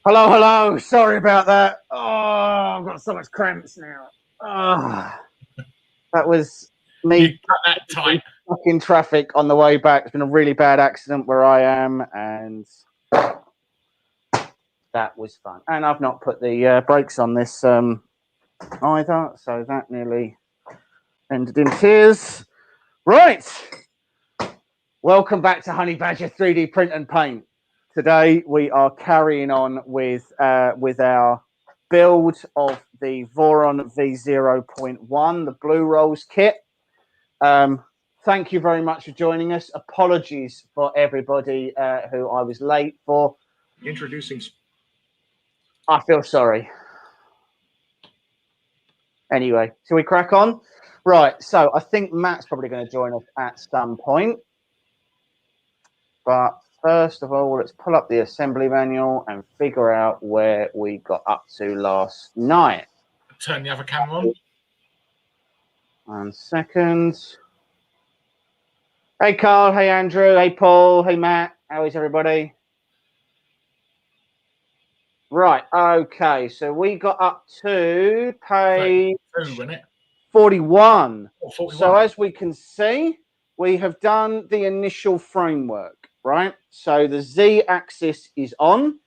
Hello, hello. Sorry about that. Oh, I've got so much cramps now. Oh, that was me. You cut that tight. Stuck in traffic on the way back. It's been a really bad accident where I am, and that was fun. And I've not put the brakes on this either, so that nearly ended in tears. Right. Welcome back to Honey Badger 3D Print and Paint. Today we are carrying on with our build of the Voron V0.1, the Blurolls kit. Thank you very much for joining us. Apologies for everybody who I was late for. Introducing. I feel sorry. Anyway, shall we crack on? Right, so I think Matt's probably going to join us at some point. But first of all, let's pull up the assembly manual and figure out where we got up to last night. Turn the other camera on. 1 second. Hey, Carl. Hey, Andrew. Hey, Paul. Hey, Matt. How is everybody? Right. Okay. So we got up to page 41. Oh, 41. So as we can see, we have done the initial framework, right? So the Z-axis is on,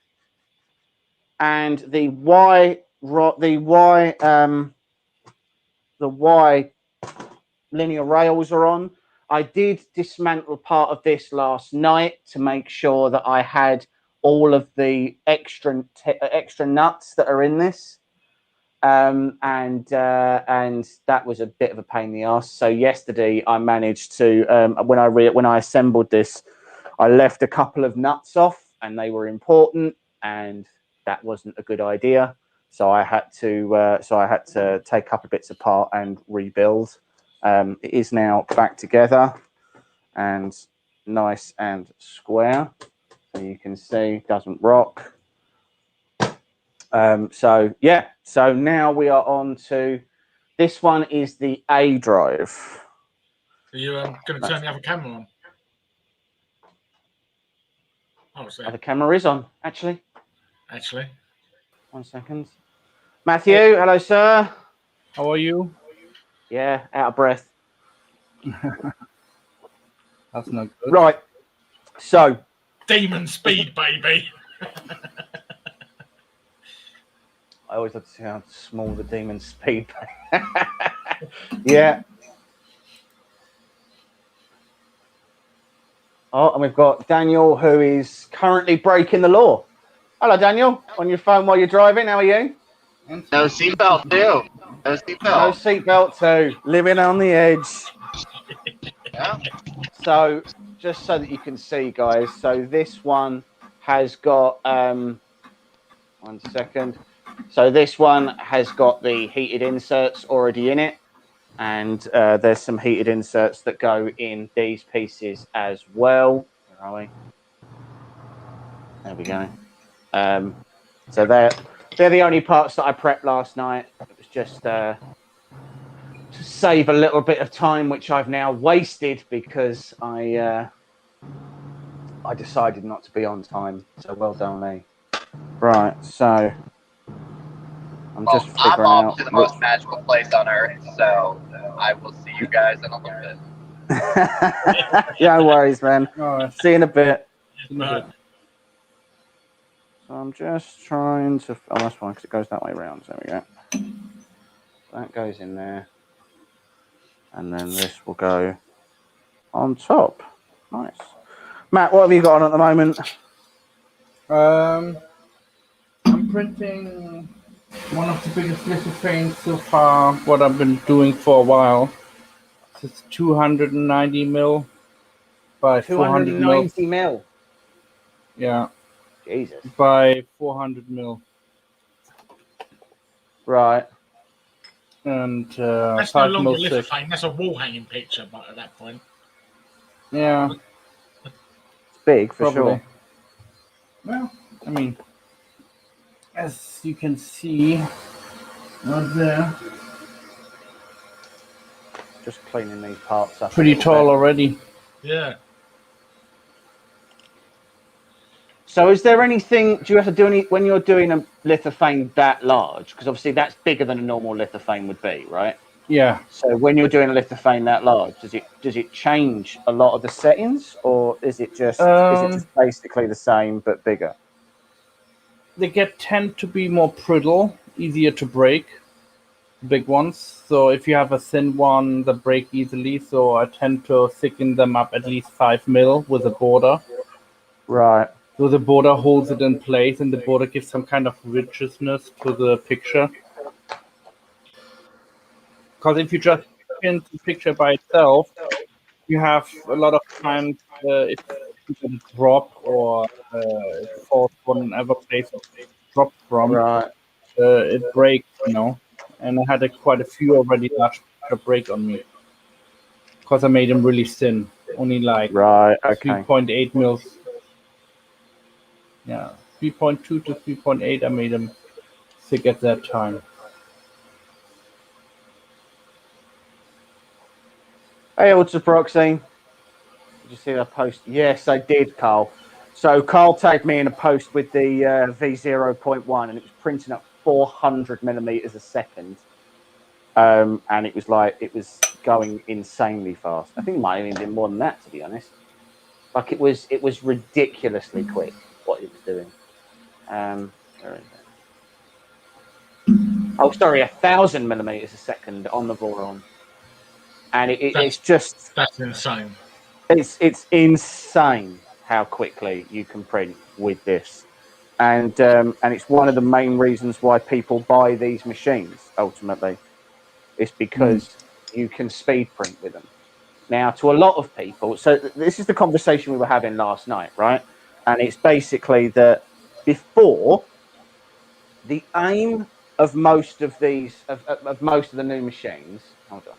and the Y linear rails are on. I did dismantle part of this last night to make sure that I had all of the extra nuts that are in this, and that was a bit of a pain in the ass. So yesterday I managed to when I assembled this, I left a couple of nuts off, and they were important, and that wasn't a good idea. So I had to take a couple of bits apart and rebuild. It is now back together and nice and square, so you can see it doesn't rock. So yeah, so now we are on to this one. Is the A drive. Are you going to turn the other camera on? Oh, so the camera is on, actually. 1 second. Matthew, hey. Hello, sir. How are you? Yeah, out of breath. That's not good. Right. So. Demon speed, baby. I always love to see how small the demon speed. Yeah. Oh, and we've got Daniel, who is currently breaking the law. Hello, Daniel. On your phone while you're driving. How are you? No seatbelt too. No seatbelt. No seatbelt too. Living on the edge. Yeah. So, just so that you can see, guys. So this one has got 1 second. So this one has got the heated inserts already in it, and there's some heated inserts that go in these pieces as well. Where are we? There we go. So they're the only parts that I prepped last night. It was just to save a little bit of time, which I've now wasted because I decided not to be on time. So well done me. Right, so I'm just figuring I'm off out to the most magical place on earth, so I will see you guys in a little bit. Yeah, no worries, man. See you in a bit. Right. So I'm just trying to. Oh, that's fine because it goes that way around. So there we go. That goes in there, and then this will go on top. Nice. Matt, what have you got on at the moment? I'm printing one of the biggest Lithophane so far. What I've been doing for a while. It's 290 mil by 290 mil. Yeah. Jesus. By 400 mil. Right. And that's no longer Lithophane. That's a wall hanging picture, but at that point. Yeah. It's big for sure. Well, I mean, as you can see, out there. Just cleaning these parts up. Pretty tall already. Yeah. So is there anything, do you have to do any, when you're doing a lithophane that large, because obviously that's bigger than a normal lithophane would be, right? Yeah. So when you're doing a lithophane that large, does it change a lot of the settings, or is it just basically the same but bigger? They tend to be more brittle, easier to break, big ones. So if you have a thin one, they break easily. So I tend to thicken them up at least 5 mil with a border. Right. So the border holds it in place, and the border gives some kind of richness to the picture. Because if you just print the picture by itself, you have a lot of times if you get a drop or it falls whatever place it dropped from, Right. it breaks, And I had quite a few already large picture break on me because I made them really thin, only like Right. Okay. 3.8 mils. Yeah, 3.2 to 3.8. I made them thick at that time. Hey, what's up, Roxane? Did you see that post? Yes, I did, Carl. So Carl tagged me in a post with the V0.1, and it was printing up 400 millimeters a second. And it was going insanely fast. I think it might have even been more than that, to be honest. Like it was ridiculously quick what it was doing. Where is it? Oh, sorry, 1,000 millimeters a second on the Voron, and it's just that's insane. It's insane how quickly you can print with this, and it's one of the main reasons why people buy these machines. Ultimately, it's because you can speed print with them. Now, to a lot of people, so this is the conversation we were having last night, right? And it's basically that before, the aim of most of these, of most of the new machines, hold on,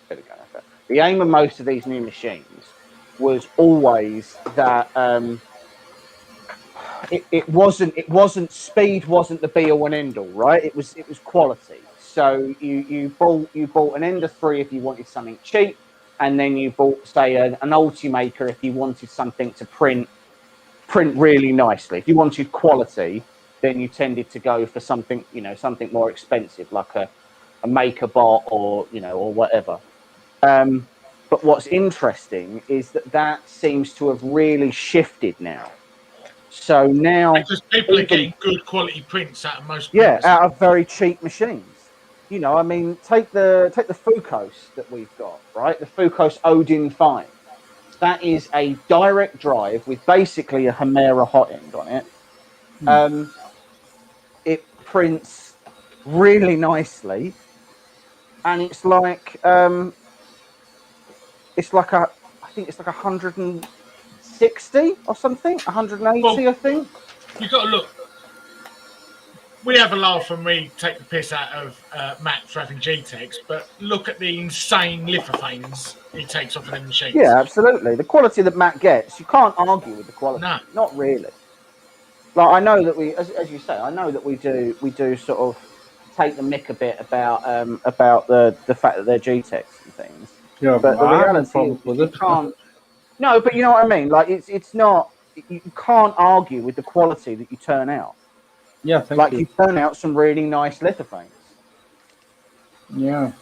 there we go. The aim of most of these new machines was always that it wasn't speed wasn't the be all and end all, right? It was quality. So you bought an Ender 3 if you wanted something cheap, and then you bought, say, an Ultimaker if you wanted something to print really nicely. If you wanted quality, then you tended to go for something, something more expensive, like a MakerBot or whatever. But what's interesting is that seems to have really shifted now. So now, because people are getting good quality prints out of most. Out of very cheap machines. I mean, take the Fucos that we've got, right? The Fucos Odin 5. That is a direct drive with basically a Hemera hot end on it. It prints really nicely, and it's like I think it's like 160 or something, 180, well, I think. You got to look. We have a laugh and we take the piss out of Matt for having G-Techs, but look at the insane lithophanes he takes off of them machines. Yeah, absolutely. The quality that Matt gets, you can't argue with the quality. No. Not really. Like, I know that we, as you say, I know that we do sort of take the mick a bit about the fact that they're G-Techs and things. Yeah, but the reality is you can't. No, but you know what I mean. Like it's not. You can't argue with the quality that you turn out. Yeah, thank you. You turn out some really nice lithophanes. Yeah,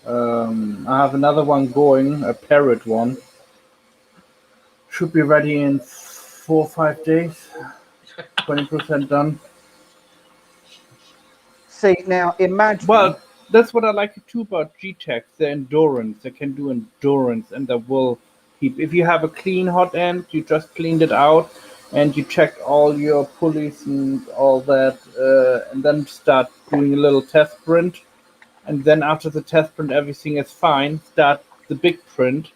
I have another one going, a Parrot one. Should be ready in 4 or 5 days. 20% done. See, now imagine. Well, that's what I like too about G-Techs. The endurance. They can do endurance, and they will keep. If you have a clean hot end, you just cleaned it out, and you checked all your pulleys and all that, and then start doing a little test print. And then after the test print, everything is fine. Start the big print.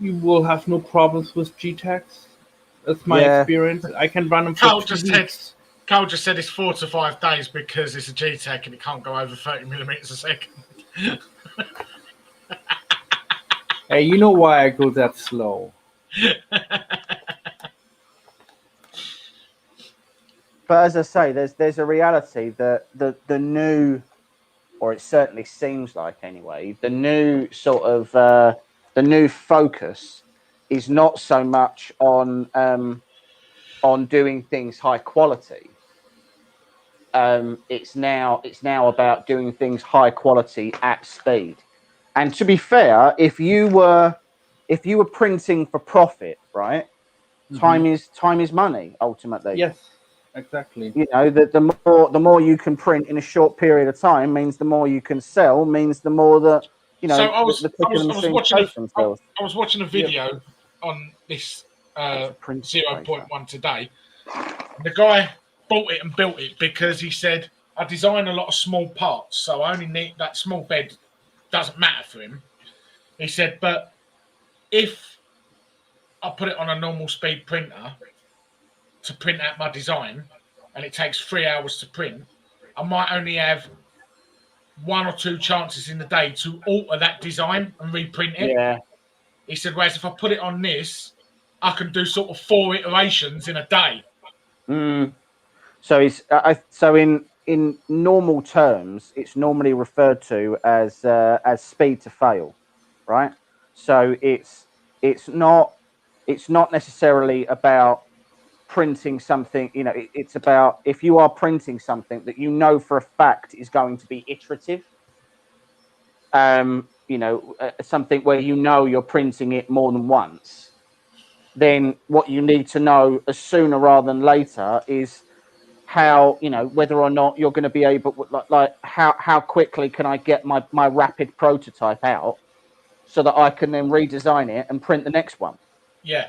You will have no problems with G-Techs. That's my experience. I can run them for 2 weeks. Carl just said it's 4 to 5 days because it's a G-Tech and it can't go over 30 millimeters a second. Hey, you know why I go that slow. But as I say, there's a reality that the new, or it certainly seems like anyway, the new sort of the new focus is not so much on on doing things high quality. It's now about doing things high quality at speed. And to be fair, if you were printing for profit, right? Time is money ultimately. Yes, exactly. You know, the more you can print in a short period of time means the more you can sell, means the more that, you know, So I was watching a video on this 0.1 today. The guy bought it and built it because he said, I design a lot of small parts, so I only need that small bed. Doesn't matter for him. He said, but if I put it on a normal speed printer to print out my design, and it takes 3 hours to print, I might only have 1 or 2 chances in the day to alter that design and reprint it. Yeah. He said, whereas if I put it on this, I can do sort of 4 iterations in a day. So it's so in normal terms, it's normally referred to as speed to fail, right? So it's not necessarily about printing something. You know, it's about if you are printing something that you know for a fact is going to be iterative. You know, something where you know you're printing it more than once. Then what you need to know as sooner rather than later is how, you know, whether or not you're going to be able, like how quickly can I get my rapid prototype out so that I can then redesign it and print the next one. Yeah.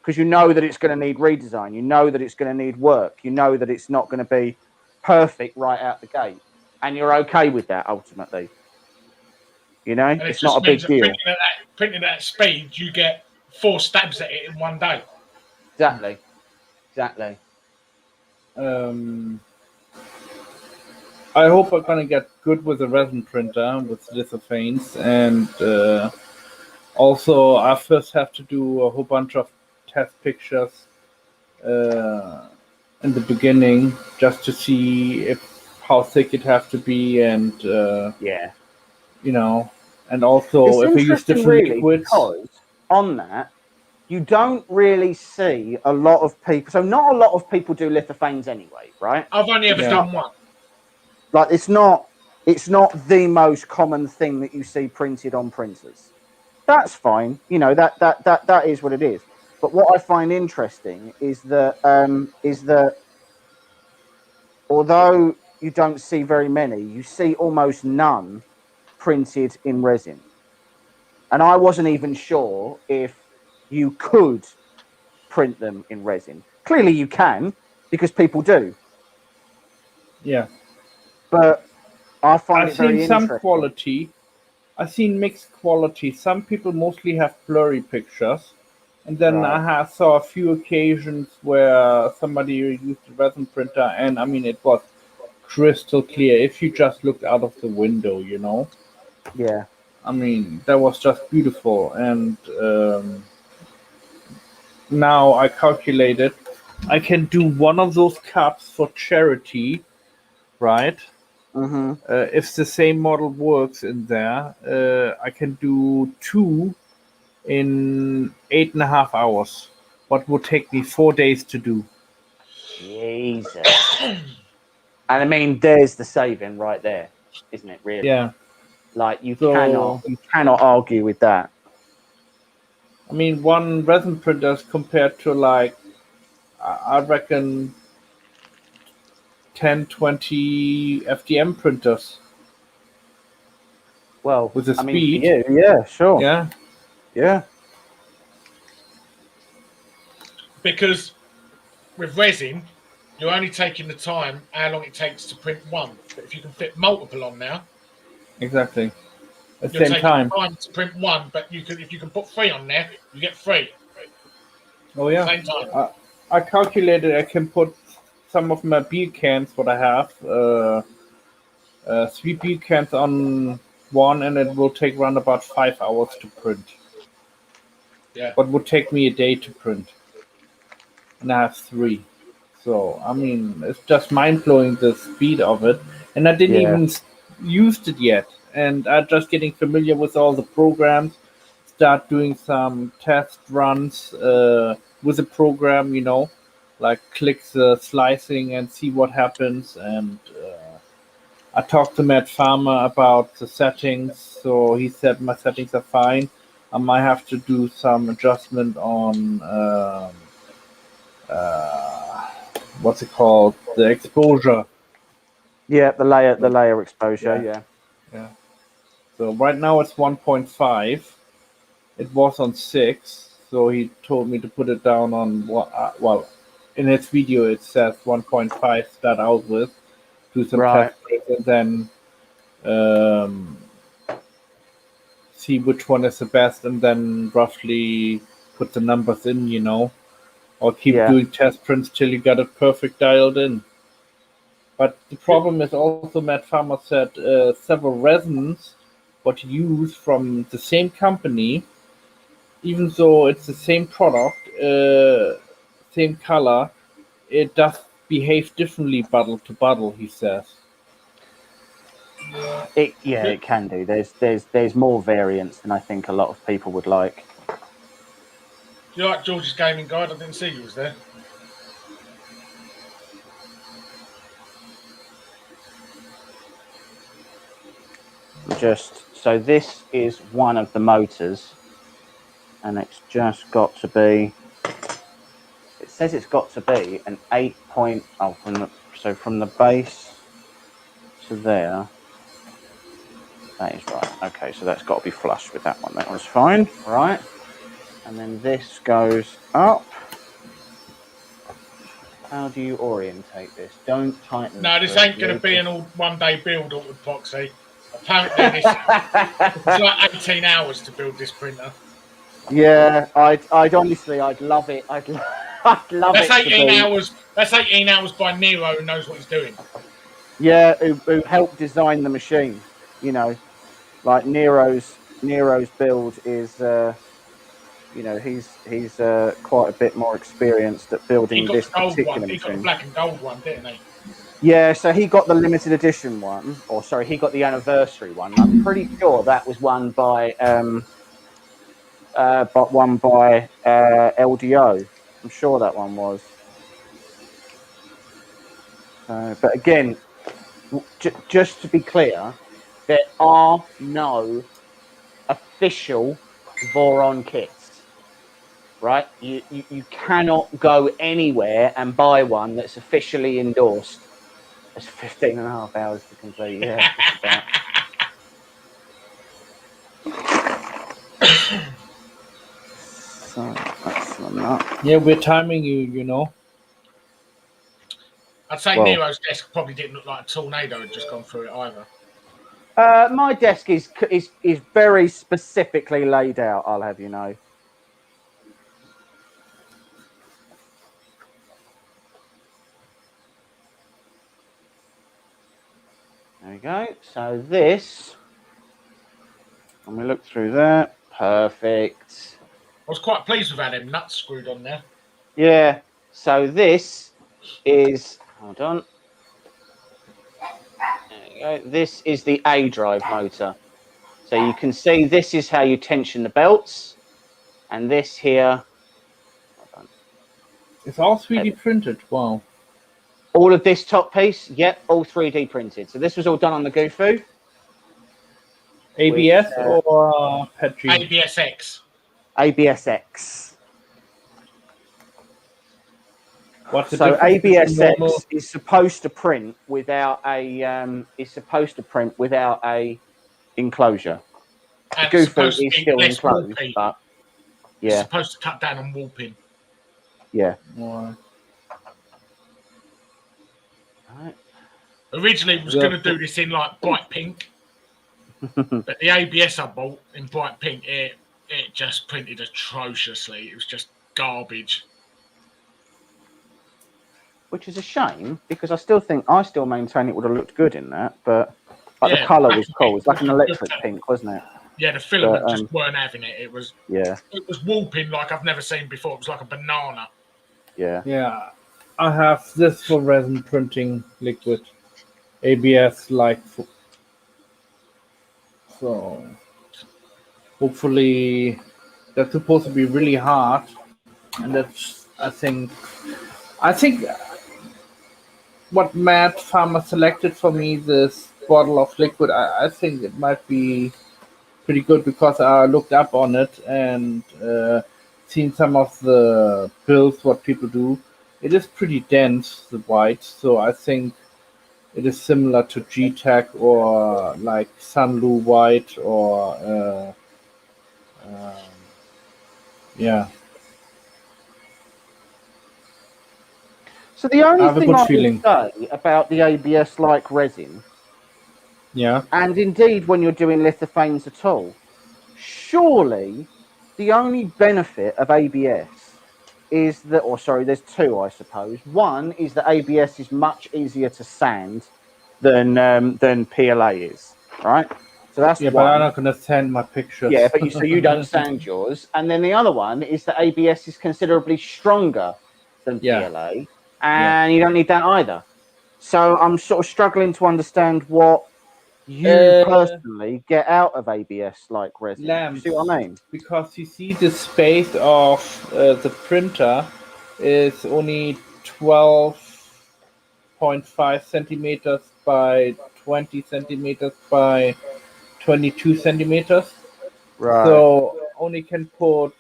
Because you know that it's going to need redesign. You know that it's going to need work. You know that it's not going to be perfect right out the gate. And you're okay with that ultimately. You know, and it's not a big deal. Printing at that speed, you get 4 stabs at it in one day. Exactly. I hope I'm gonna get good with the resin printer with Lithophanes, and also I first have to do a whole bunch of test pictures in the beginning just to see how thick it has to be, and you know, and also it's if we use different liquids. Because on that, you don't really see a lot of people. So not a lot of people do lithophanes anyway, right? I've only ever done one. Like it's not the most common thing that you see printed on printers. That's fine. You know, that is what it is. But what I find interesting is that although you don't see very many, you see almost none printed in resin. And I wasn't even sure if you could print them in resin. Clearly you can, because people do. Yeah. But I find I've seen some quality. I've seen mixed quality. Some people mostly have blurry pictures. And then I saw a few occasions where somebody used a resin printer, and I mean, it was crystal clear if you just looked out of the window, you know? Yeah. I mean, that was just beautiful. And now I calculated I can do one of those cups for charity, right? If the same model works in there, I can do 2 in 8.5 hours. What would take me 4 days to do. Jesus. And I mean, there's the saving right there, isn't it? Really? Yeah. Like you cannot argue with that. I mean, one resin printer compared to like, I reckon 10, 20 FDM printers. Well, with the speed. Yeah, sure. Yeah. Because with resin, you're only taking the time how long it takes to print one. But if you can fit multiple on now, exactly. At the you're same taking time to print one, but if you can put 3 on there, you get 3. Oh yeah. Same time. I calculated I can put some of my beer cans, what I have, 3 beer cans on one, and it will take around about 5 hours to print. Yeah. What would take me a day to print, and I have 3. So I mean, it's just mind blowing the speed of it, and I didn't even used it yet, and I'm just getting familiar with all the programs. Start doing some test runs with the program, you know, like click the slicing and see what happens. And I talked to Matt Farmer about the settings, so he said my settings are fine. I might have to do some adjustment on what's it called, the exposure. Yeah, the layer exposure. Yeah. So right now it's 1.5. It was on 6, so he told me to put it down on well, in his video it says 1.5 start out with, do some Right. tests, and then see which one is the best, and then roughly put the numbers in, or keep doing test prints till you got it perfect dialed in. But the problem is also, Matt Farmer said, several resins what you use from the same company, even though it's the same product, same color, it does behave differently bottle to bottle, he says. It can do. There's more variance than I think a lot of people would like. Do you like George's gaming guide? I didn't see you was there. So this is one of the motors, and it's just got to be. It says it's got to be an 8 point. Oh, from the base to there. That is right. Okay, so that's got to be flush with that one. That one's fine, right? And then this goes up. How do you orientate this? Don't tighten. No, this ain't going to be an all one-day build all with epoxy. Apparently, it's like 18 hours to build this printer. Yeah, I'd honestly, I'd love it. I'd love that's it. 18 hours. That's 18 hours by Nero, who knows what he's doing. Yeah, who helped design the machine. Like Nero's build is, he's quite a bit more experienced at building this particular machine. He got the black and gold one, didn't he? Yeah, so he got the limited edition one, he got the anniversary one. I'm pretty sure that was one by LDO. I'm sure that one was. But again, just to be clear, there are no official Voron kits, right? You cannot go anywhere and buy one that's officially endorsed. It's 15.5 hours to complete. Yeah, so that's enough. Yeah, we're timing you, I'd say Nero's desk probably didn't look like a tornado had just gone through it either. My desk is very specifically laid out, I'll have you know. There we go. So this, when we look through that, perfect. I was quite pleased with how them nuts screwed on there. Yeah. So this is, hold on. There you go. This is the A drive motor. So you can see this is how you tension the belts, and this here. Hold on. It's all 3D printed. Wow. All of this top piece, yep, all 3D printed. So this was all done on the Gufu. ABS or PETG? ABSX. ABSX. What's the so ABSX is supposed to print without a enclosure. And the Gufu is still enclosed, but yeah, it's supposed to cut down on warping. Yeah. Right. Originally, was going to do this in like bright pink, but the ABS I bought in bright pink, it just printed atrociously. It was just garbage. Which is a shame because I still maintain it would have looked good in that, but the colour was cool. It's like an electric pink, wasn't it? Yeah, the filament just weren't having it. It was it was warping like I've never seen before. It was like a banana. Yeah. Yeah. I have this for resin printing liquid. ABS like so hopefully that's supposed to be really hard, and that's I think I think what Matt Farmer selected for me, this bottle of liquid, I think it might be pretty good because I looked up on it and seen some of the builds, what people do. It is pretty dense, the white, so I think it is similar to G-Tech or like Sunlu white or yeah. So the I only have a thing good I feeling. would say about the ABS-like resin, Yeah. and indeed when you're doing lithophanes at all, surely the only benefit of ABS is that, or sorry, there's two, I suppose. One is that ABS is much easier to sand than PLA is, right? So that's Yeah, one. but I'm not gonna send my pictures. Yeah, but so you don't sand yours. And then the other one is that ABS is considerably stronger than Yeah. PLA, and you don't need that either. So I'm sort of struggling to understand what you personally get out of ABS like resin. Lamps. See what I mean? Because you see the space of the printer is only 12.5 centimeters by 20 centimeters by 22 centimeters. Right. So only can put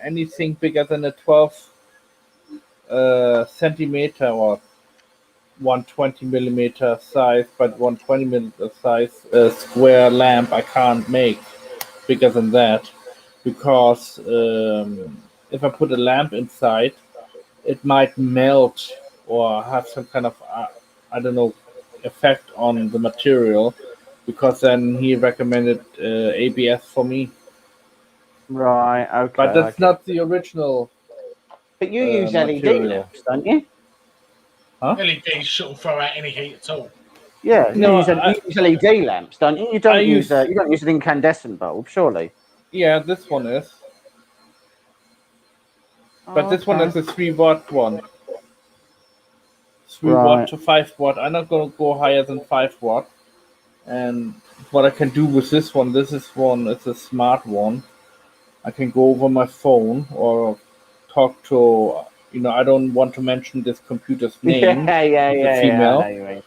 anything bigger than a 12 centimeter or 120 millimeter size, but 120 millimeter size square lamp I can't make bigger than that, because if I put a lamp inside, it might melt or have some kind of I don't know effect on the material, because then he recommended ABS for me. Right. Okay. But that's not the original. But you use LED material. lamps, don't you? Huh? LEDs shouldn't throw out any heat at all. Yeah. No, you use LED lamps, don't you? You don't use use- you don't use an incandescent bulb, surely. Yeah, this one is. But this one is a 3-watt one. 3 watt to 5 watt. I'm not gonna go higher than 5 watt. And what I can do with this one, it's a smart one. I can go over my phone or talk to, I don't want to mention this computer's name. Yeah. female. I know you mean.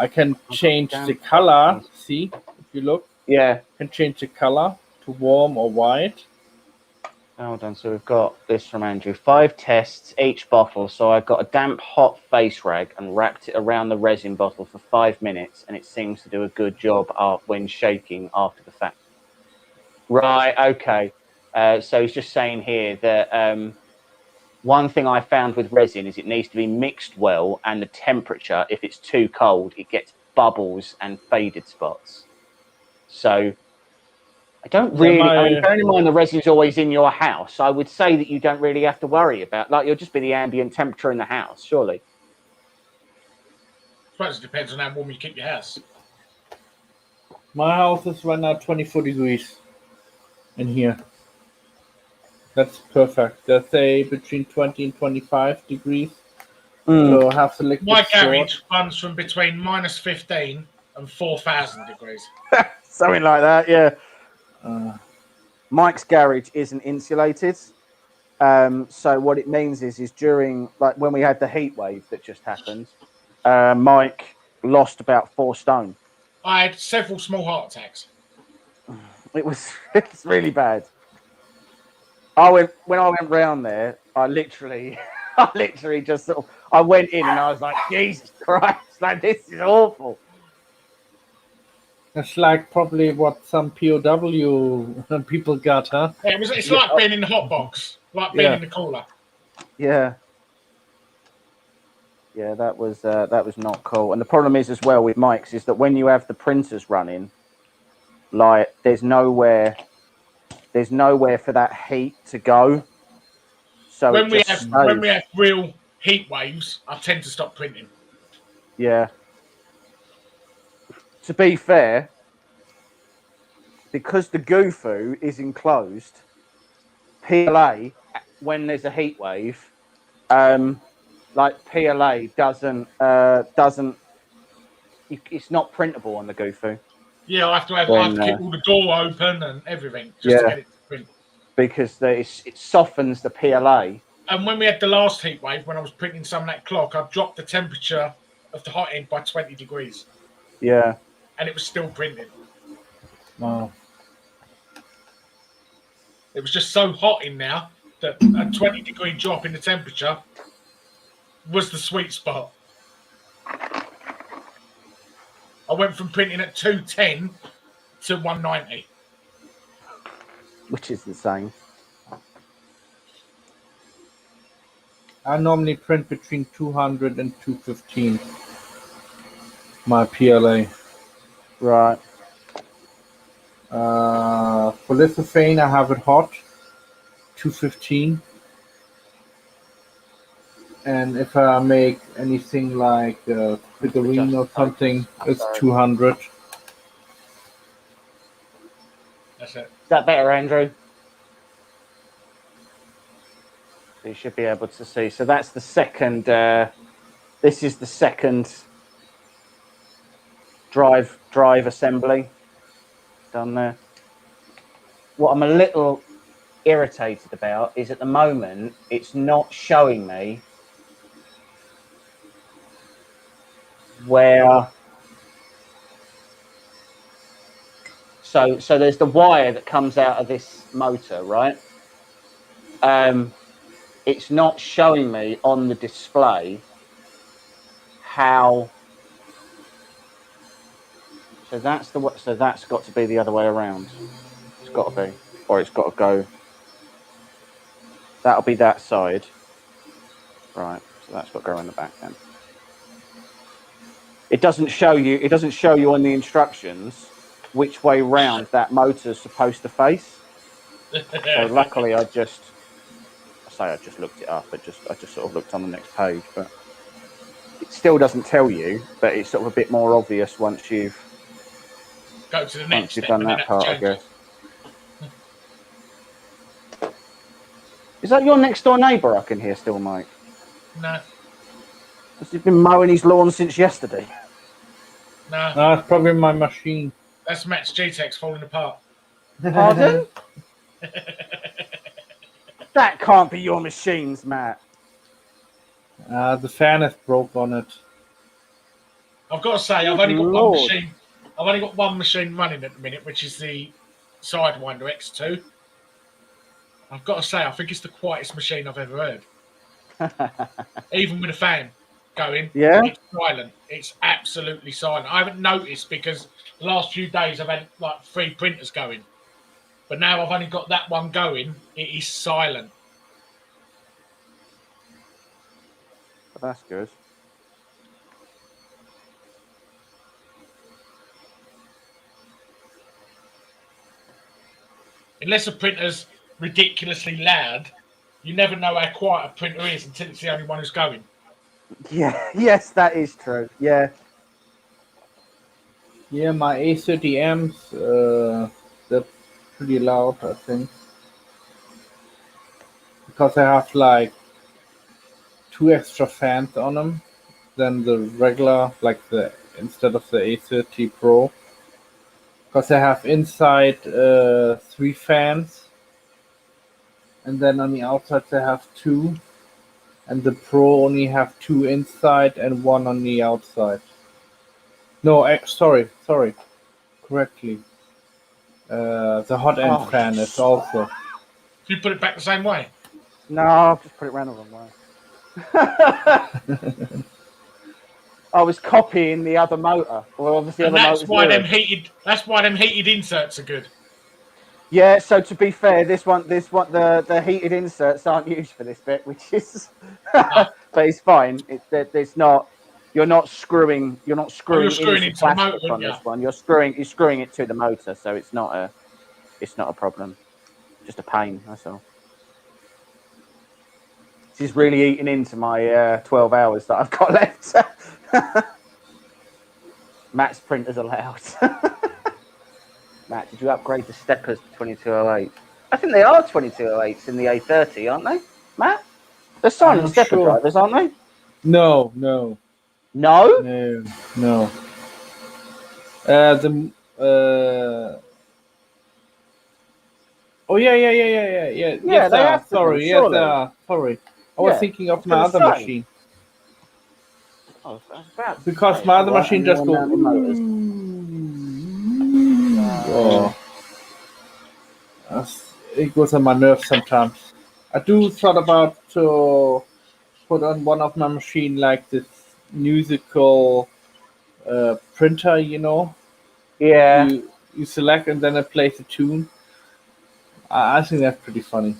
I can change the color. See, if you look, Yeah. I can change the color to warm or white. Hold on. So we've got this from Andrew. 5 tests each bottle. So I got a damp, hot face rag and wrapped it around the resin bottle for 5 minutes, and it seems to do a good job when shaking after the fact. Right. Okay. So he's just saying here that one thing I found with resin is it needs to be mixed well, and the temperature, if it's too cold, it gets bubbles and faded spots. So I don't really, I mean, bearing in mind the resin's always in your house, I would say that you don't really have to worry about, like, you'll just be the ambient temperature in the house, surely. I suppose it depends on how warm you keep your house. My house is right now 24 degrees in here. That's perfect. They say between 20 and 25 degrees. So have the liquid. My garage runs from between -15 and 4,000 degrees. Something like that, yeah. Mike's garage isn't insulated. So what it means is during, like, when we had the heat wave that just happened, Mike lost about 4 stone. I had several small heart attacks. It's really bad. When I went round there, I literally just sort of, I went in and I was like, Jesus Christ, like, this is awful. It's like probably what some POW people got, huh? Yeah, it's like being in the hot box, like being in the cooler. Yeah. Yeah, that was not cool. And the problem is as well with Mike's is that when you have the printers running, like, there's nowhere for that heat to go. So when we have real heat waves, I tend to stop printing. Yeah. To be fair, because the GUFU is enclosed, PLA, when there's a heat wave, like, PLA doesn't, it's not printable on the GUFU. Yeah, I have to keep all the door open and everything just to get it to print. Because it softens the PLA And when we had the last heat wave, when I was printing some of that clock, I dropped the temperature of the hot end by 20 degrees. Yeah. And it was still printing. Wow. It was just so hot in there that a 20-degree drop in the temperature was the sweet spot. I went from printing at 210 to 190. Which is insane. I normally print between 200 and 215. My PLA. Right. For Lithophane, I have it hot, 215. And if I make anything like figurine or something, it's 200. That's it. Is that better, Andrew? So you should be able to see. So that's the second. This is the second drive assembly done there. What I'm a little irritated about is at the moment it's not showing me where. So there's the wire that comes out of this motor, right? It's not showing me on the display how. So that's the. So that's got to be the other way around. It's got to be, or it's got to go. That'll be that side, right? So that's got to go in the back then. It doesn't show you. It doesn't show you on the instructions which way round that motor's supposed to face. So luckily, I just looked it up. I just sort of looked on the next page, but it still doesn't tell you. But it's sort of a bit more obvious once you've go to the next. Once you've done that part, I guess. Is that your next door neighbour? I can hear still, Mike. No. Has he been mowing his lawn since yesterday? No. No, it's probably my machine. That's Matt's G-Tex falling apart. Pardon? That can't be your machines, Matt. The fan is broke on it. I've got to say, I've only got one machine. I've only got one machine running at the minute, which is the Sidewinder X2. I've got to say, I think it's the quietest machine I've ever heard. Even with a fan going, yeah, it's silent. It's absolutely silent. I haven't noticed because the last few days I've had like 3 printers going. But now I've only got that one going, it is silent. Well, that's good. Unless a printer's ridiculously loud, you never know how quiet a printer is until it's the only one who's going. Yeah, yes, that is true. Yeah. Yeah, my A30Ms, they're pretty loud, I think. Because I have like 2 extra fans on them than the regular, like the instead of the A30 Pro. Because I have inside 3 fans, and then on the outside I have 2, and the Pro only have 2 inside and 1 on the outside. No, sorry, correctly. The hot end fan is also. You put it back the same way? No, I've just put it around the wrong way. I was copying the other motor. Well, obviously, and that's why them heated. That's why them heated inserts are good. Yeah. So to be fair, the heated inserts aren't used for this bit, which is, but it's fine. There's not. You're not screwing. You're not screwing, into the motor on this one. You're screwing it to the motor, so it's not a problem. Just a pain. That's all. This is really eating into my 12 hours that I've got left. Matt's printers allowed. Matt, did you upgrade the steppers to 2208? I think they are 2208s in the A30, aren't they, Matt? They're silent stepper drivers, aren't they? No. No? No. Oh yeah. Yeah, yes, they have to sorry. be, Yes, sorry. I was Yeah, thinking I of was my gonna other say. machine. I was about to Because say, my other right, machine and just you're goes. mounting motors. Oh, it goes on my nerves sometimes. I do thought about to put on one of my machine like this musical printer, you know. Yeah. You select and then it plays a tune. I think that's pretty funny.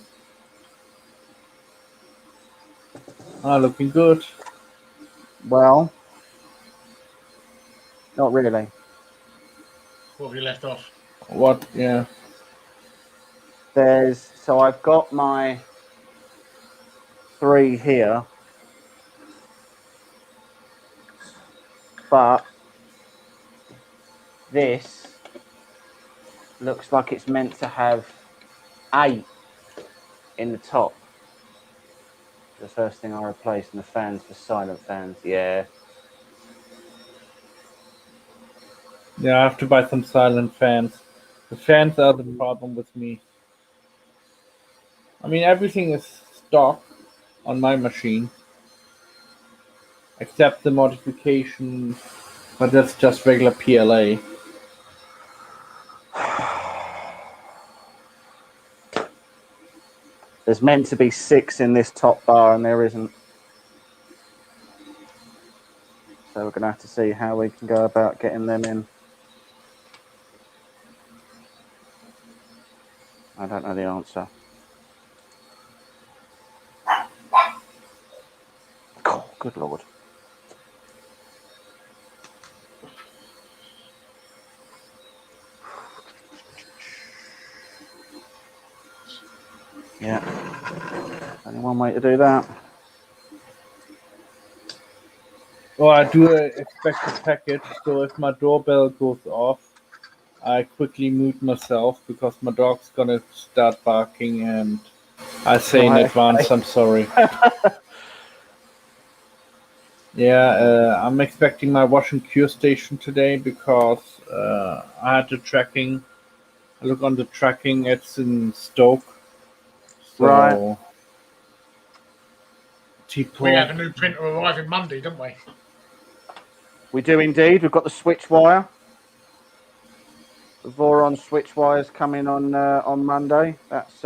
Looking good. Well, not really. What have you left off? What? Yeah. So I've got my 3 here, but this looks like it's meant to have 8 in the top. The first thing I replaced, and the fans for silent fans. Yeah. Yeah, I have to buy some silent fans. The fans are the problem with me. I mean, everything is stock on my machine, except the modification, but that's just regular PLA. There's meant to be 6 in this top bar, and there isn't. So we're going to have to see how we can go about getting them in. I don't know the answer. Oh, good Lord. Yeah. Only one way to do that. Well, I do expect a package, so if my doorbell goes off, I quickly mute myself because my dog's gonna start barking, and I say in advance, I'm sorry. Yeah, I'm expecting my wash and cure station today because I had the tracking. I look on the tracking, it's in Stoke. So, Right. We have a new printer arriving Monday, don't we? We do indeed. We've got the Switchwire. The Voron Switchwire is coming on Monday. That's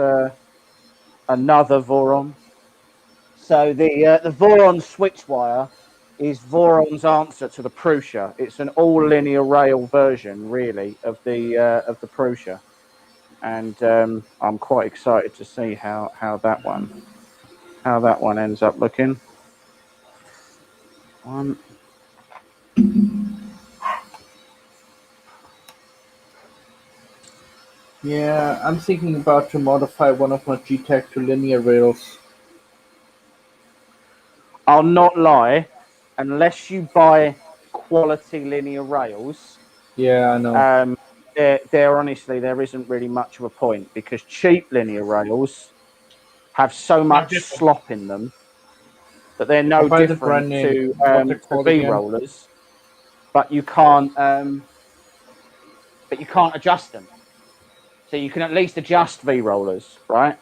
another Voron. So the Voron Switchwire is Voron's answer to the Prusa. It's an all linear rail version, really, of the Prusa, and I'm quite excited to see how that one ends up looking. Yeah, I'm thinking about to modify one of my G-Tech to linear rails. I'll not lie, unless you buy quality linear rails. Yeah, I know. There honestly, there isn't really much of a point because cheap linear rails have so much slop in them that they're no different to V rollers, but you can't adjust them. So you can at least adjust V rollers, right?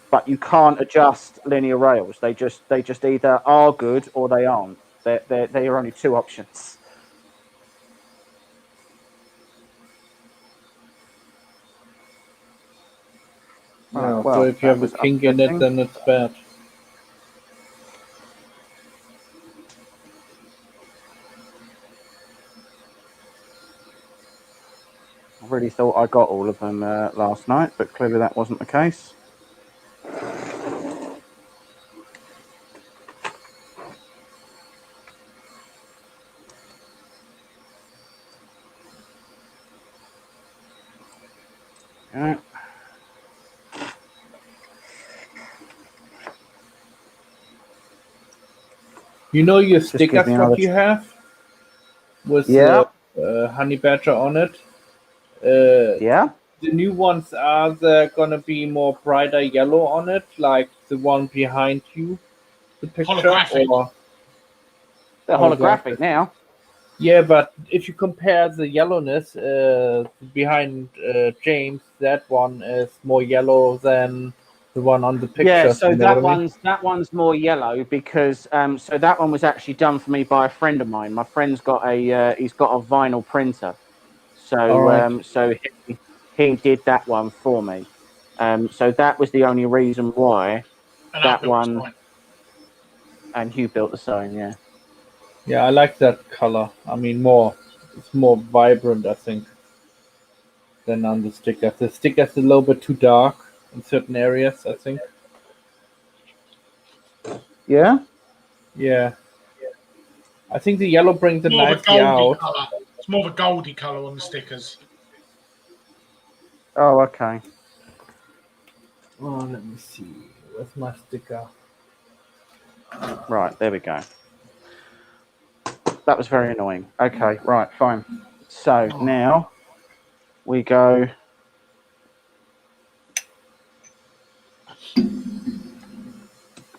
But you can't adjust linear rails. They just either are good or they aren't. They are only 2 options. Yeah, so if you have a kink in it, then it's bad. I really thought I got all of them last night, but clearly that wasn't the case. Okay. You know your stickers what you have with honey badger on it. Yeah. The new ones are there gonna be more brighter yellow on it, like the one behind you, the picture. Holographic. Or they're holographic now. Yeah, but if you compare the yellowness behind James, that one is more yellow than The one on the picture. Yeah, so you know that what I mean? one's more yellow because so that one was actually done for me by a friend of mine. My friend's got he's got a vinyl printer, so Alright. so he did that one for me. So that was the only reason why And that I built one. mine. And you built the sign, yeah. Yeah, I like that color. I mean, it's more vibrant, I think, than on the sticker. The sticker's a little bit too dark in certain areas, I think. Yeah. Yeah. I think the yellow brings it More of a nicely goldy out. colour. It's more of a goldy colour on the stickers. Oh, okay. Oh, let me see. Where's my sticker? Right, there we go. That was very annoying. Okay, right, fine. So now we go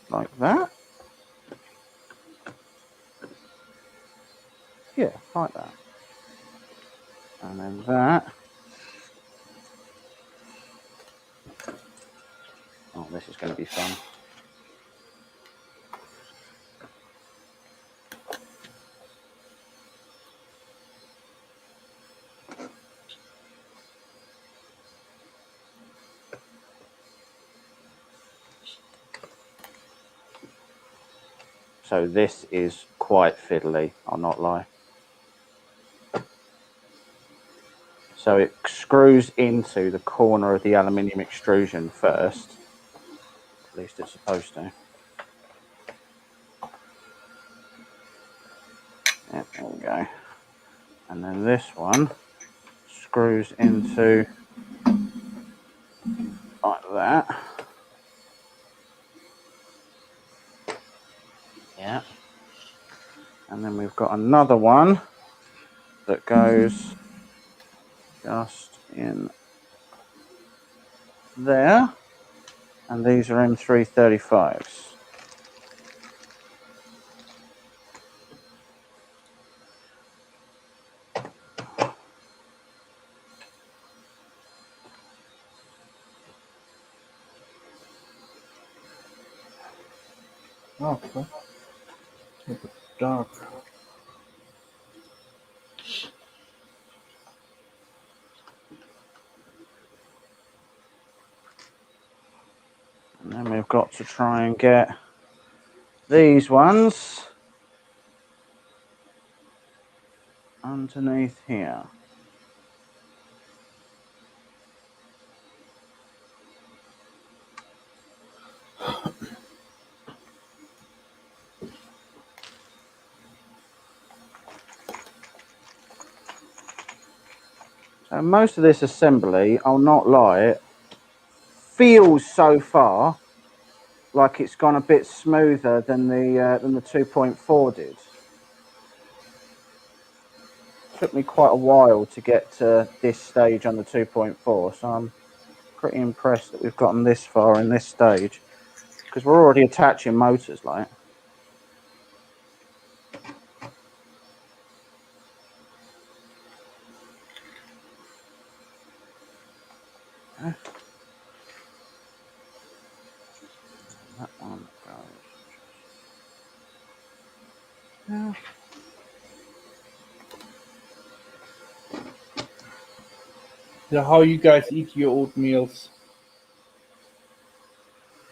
like that. Yeah, like that. And then that. Oh, this is going to be fun. So this is quite fiddly, I'll not lie. So it screws into the corner of the aluminium extrusion first. At least it's supposed to. Yeah, there we go. And then this one screws into like that. Yeah. And then we've got another one that goes just in there. And these are M335s. Oh, okay. A bit dark. And then we've got to try and get these ones underneath here. So most of this assembly, I'll not lie, it feels so far like it's gone a bit smoother than the 2.4 did. Took me quite a while to get to this stage on the 2.4, so I'm pretty impressed that we've gotten this far in this stage because we're already attaching motors, like. That one goes. Yeah. So how you guys eat your oatmeals?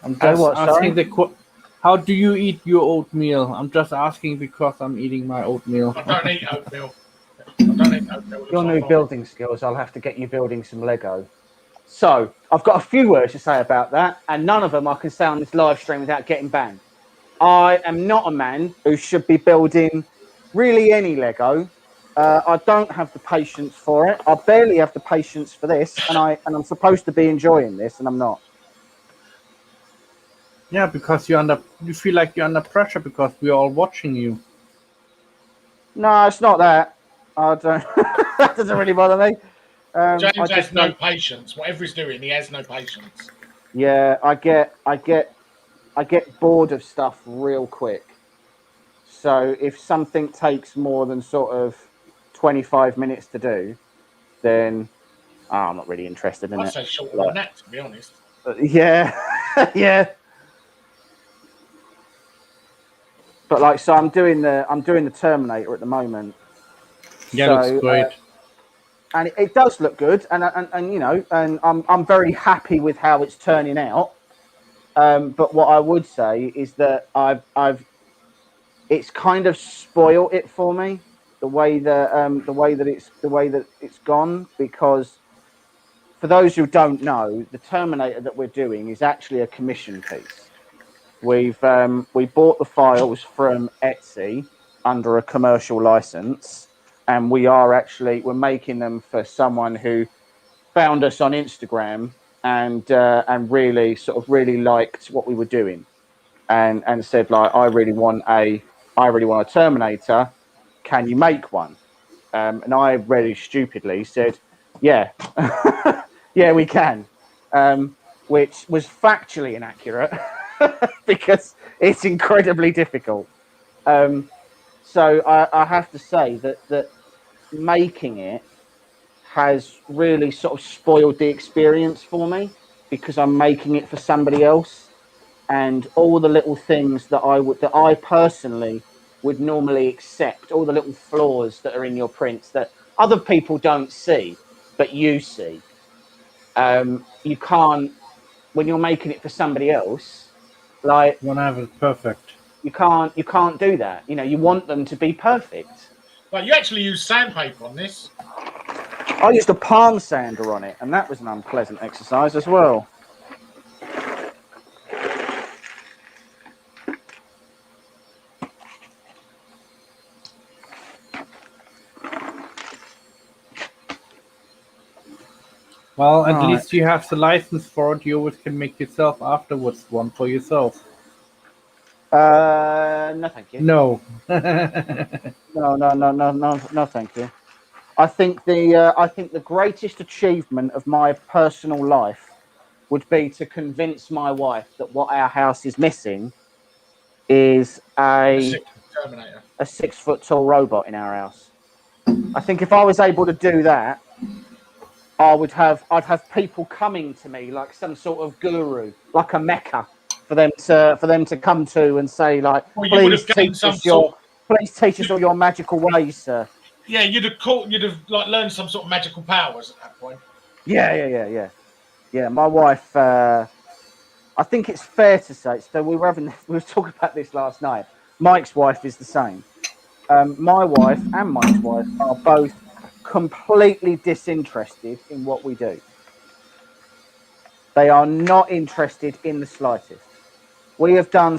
I'm just asking how do you eat your oatmeal? I'm just asking because I'm eating my oatmeal. I don't eat oatmeal. I don't eat oatmeal. Your new building skills, I'll have to get you building some Lego. So I've got a few words to say about that, and none of them I can say on this live stream without getting banned. I am not a man who should be building really any Lego. I don't have the patience for it. I barely have the patience for this, and I'm supposed to be enjoying this, and I'm not. Yeah, because you feel like you're under pressure because we're all watching you. No, it's not that. I don't. That doesn't really bother me. James has no patience. Whatever he's doing, he has no patience. Yeah, I get bored of stuff real quick. So if something takes more than sort of 25 minutes to do, then I'm not really interested in it. I'd say shorter than that, to be honest. Yeah. Yeah. But like, so I'm doing the Terminator at the moment. Yeah, so, looks great. And it does look good, and you know, and I'm very happy with how it's turning out. But what I would say is that it's kind of spoiled it for me, the way that it's gone, because for those who don't know, the Terminator that we're doing is actually a commission piece. We bought the files from Etsy under a commercial license, and we're making them for someone who found us on Instagram and really liked what we were doing, and said, like, I really want a Terminator. Can you make one? And I really stupidly said, yeah, yeah, we can, which was factually inaccurate because it's incredibly difficult. So I have to say that making it has really sort of spoiled the experience for me, because I'm making it for somebody else, and all the little things that I personally would normally accept, all the little flaws that are in your prints that other people don't see, but you see. You can't, when you're making it for somebody else, like, You want to have it perfect. you can't do that. You know, you want them to be perfect. But you actually use sandpaper on this. I used a palm sander on it, and that was an unpleasant exercise as well. Well, at least you have the license for it. You always can make yourself afterwards one for yourself. No, thank you. No. No, thank you. I think the greatest achievement of my personal life would be to convince my wife that what our house is missing is a Terminator. 6 foot tall robot in our house. I think if I was able to do that, I'd have people coming to me like some sort of guru, like a mecca, for them to come to and say, like, well, please teach us all your magical ways, sir. Yeah, you'd have like learned some sort of magical powers at that point. Yeah. My wife, I think it's fair to say. So we were talking about this last night. Mike's wife is the same. My wife and Mike's wife are both completely disinterested in what we do. They are not interested in the slightest. We have done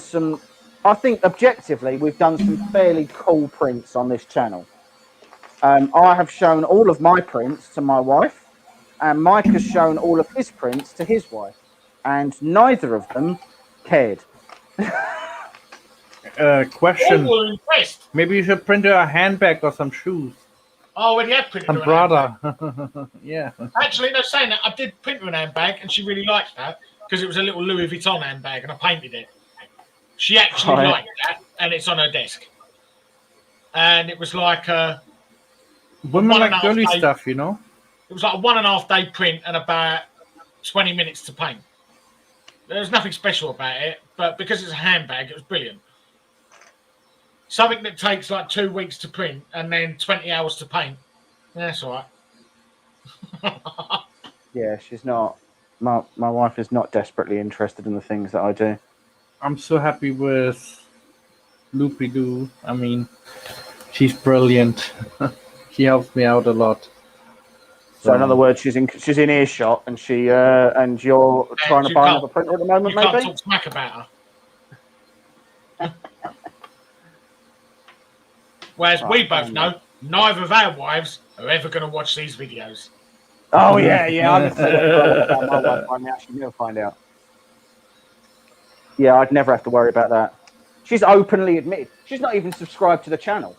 I think objectively, we've done some fairly cool prints on this channel. I have shown all of my prints to my wife, and Mike has shown all of his prints to his wife, and neither of them cared. Question. All were impressed. Maybe you should print her a handbag or some shoes. I already had printed Some her brother. Yeah. Actually, no, saying that, I did print her an handbag, and she really liked that because it was a little Louis Vuitton handbag, and I painted it. She actually liked that, and it's on her desk. And it was like women like girly stuff, you know. It was like a 1.5 day print and about 20 minutes to paint. There's nothing special about it, but because it's a handbag, it was brilliant. Something that takes like 2 weeks to print and then 20 hours to paint. Yeah, that's all right. Yeah, she's not. My wife is not desperately interested in the things that I do. I'm so happy with Loopy Doo. I mean, she's brilliant. She helps me out a lot. So in other words, she's in earshot, and and you're trying to buy another printer at the moment. You maybe can't talk smack about her. Whereas we both know neither of our wives are ever going to watch these videos. Oh yeah. I would say that my wife might actually never find out. Yeah, I'd never have to worry about that. She's openly admitted she's not even subscribed to the channel.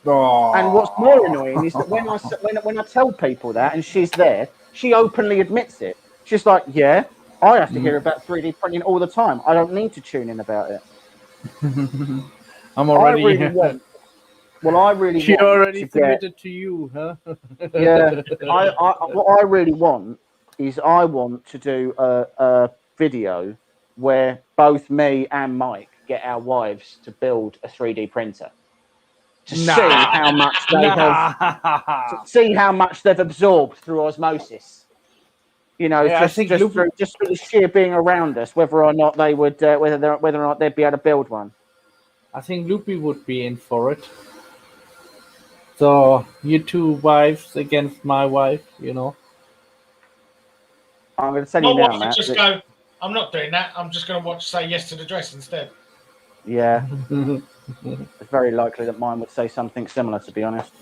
Oh. And what's more annoying is that when I tell people that and she's there, she openly admits it. She's like, yeah, I have to hear about 3D printing all the time. I don't need to tune in about it. I'm already. I really she want already to submitted to you, huh? Yeah. What I really want is I want to do video where both me and Mike get our wives to build a 3D printer to see how much they have absorbed through osmosis. You know, Yeah, just through the sheer being around us, whether or not they would, whether or not they'd be able to build one. I think Loopy would be in for it. So you two wives against my wife, you know. I'm going to tell you now, Matt. Just go. I'm not doing that. I'm just going to watch Say Yes to the Dress instead. Yeah, it's very likely that mine would say something similar, to be honest.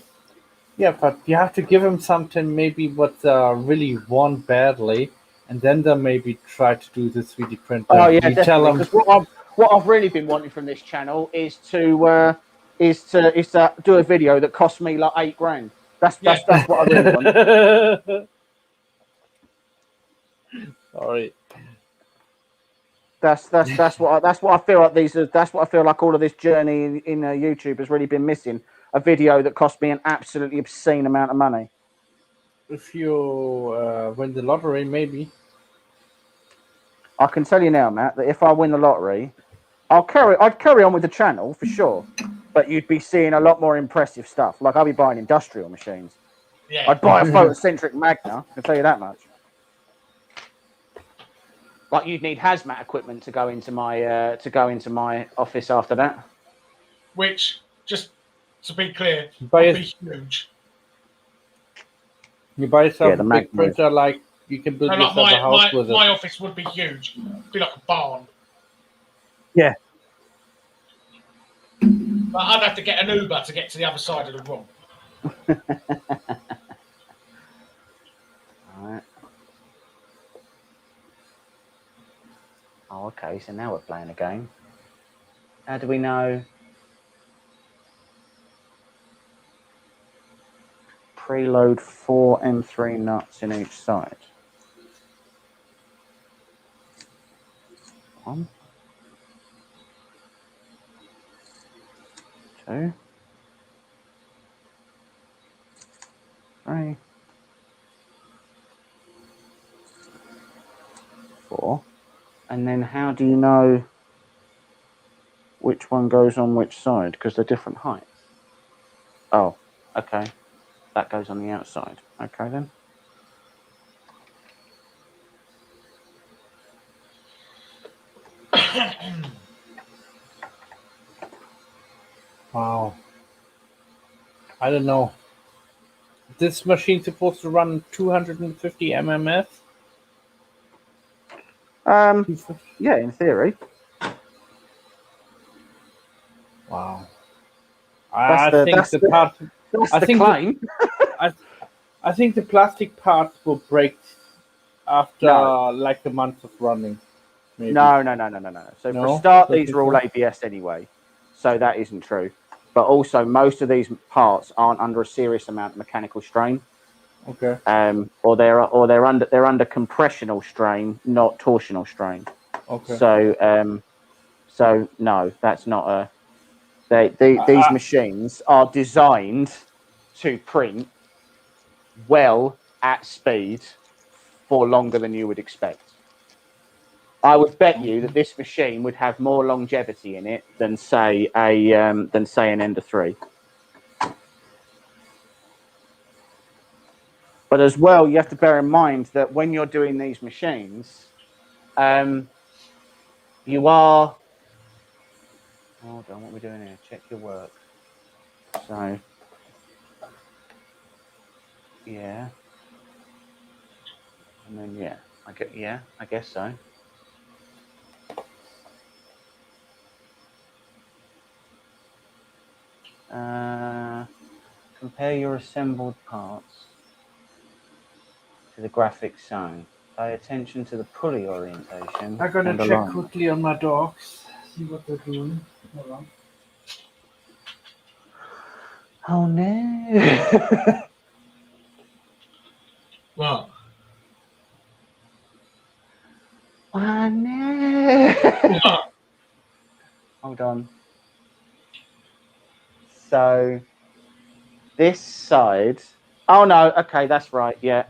Yeah, but you have to give them something maybe what really want badly, and then they'll maybe try to do the 3D printer. Oh yeah, definitely. Because what I've really been wanting from this channel is to do a video that costs me like $8,000. That's what I really want. Sorry. That's what I feel like that's what I feel like all of this journey in YouTube has really been missing. A video that cost me an absolutely obscene amount of money. If you win the lottery, maybe. I can tell you now, Matt, that if I win the lottery, I'd carry on with the channel for sure. But you'd be seeing a lot more impressive stuff. Like I'll be buying industrial machines. Yeah. I'd buy a photocentric Magna. I can tell you that much. Like you'd need hazmat equipment to go into my office after that. Which, just to be clear, would be huge. You buy yourself a big printer, like you can build yourself a house with it. My office would be huge. It'd be like a barn. Yeah. But I'd have to get an Uber to get to the other side of the room. All right. Oh, okay. So now we're playing a game. How do we know? Preload 4 M3 nuts in each side. 1, 2, 3, 4. And then how do you know which one goes on which side? Because they're different heights. Oh, okay. That goes on the outside. Okay, then. Wow. I don't know. This machine's supposed to run 250 MMS? Yeah, in theory. Wow. I think the plastic parts will break after like a month of running. Maybe. No. So for a start, these are all ABS anyway, so that isn't true. But also, most of these parts aren't under a serious amount of mechanical strain. Okay. Or they're under compressional strain, not torsional strain. Okay. So no, that's not a. These machines are designed to print well at speed for longer than you would expect. I would bet you that this machine would have more longevity in it than say an Ender 3. But as well, you have to bear in mind that when you're doing these machines, you are. Hold on, what are we doing here? Check your work. So, yeah, and then I guess so. Compare your assembled parts to the graphics shown. Pay attention to the pulley orientation. I'm gonna check quickly on my dogs, see what they're doing. Hold on. Oh no! What? Oh no! What? Hold on. So this side. Oh no. Okay, that's right. Yeah.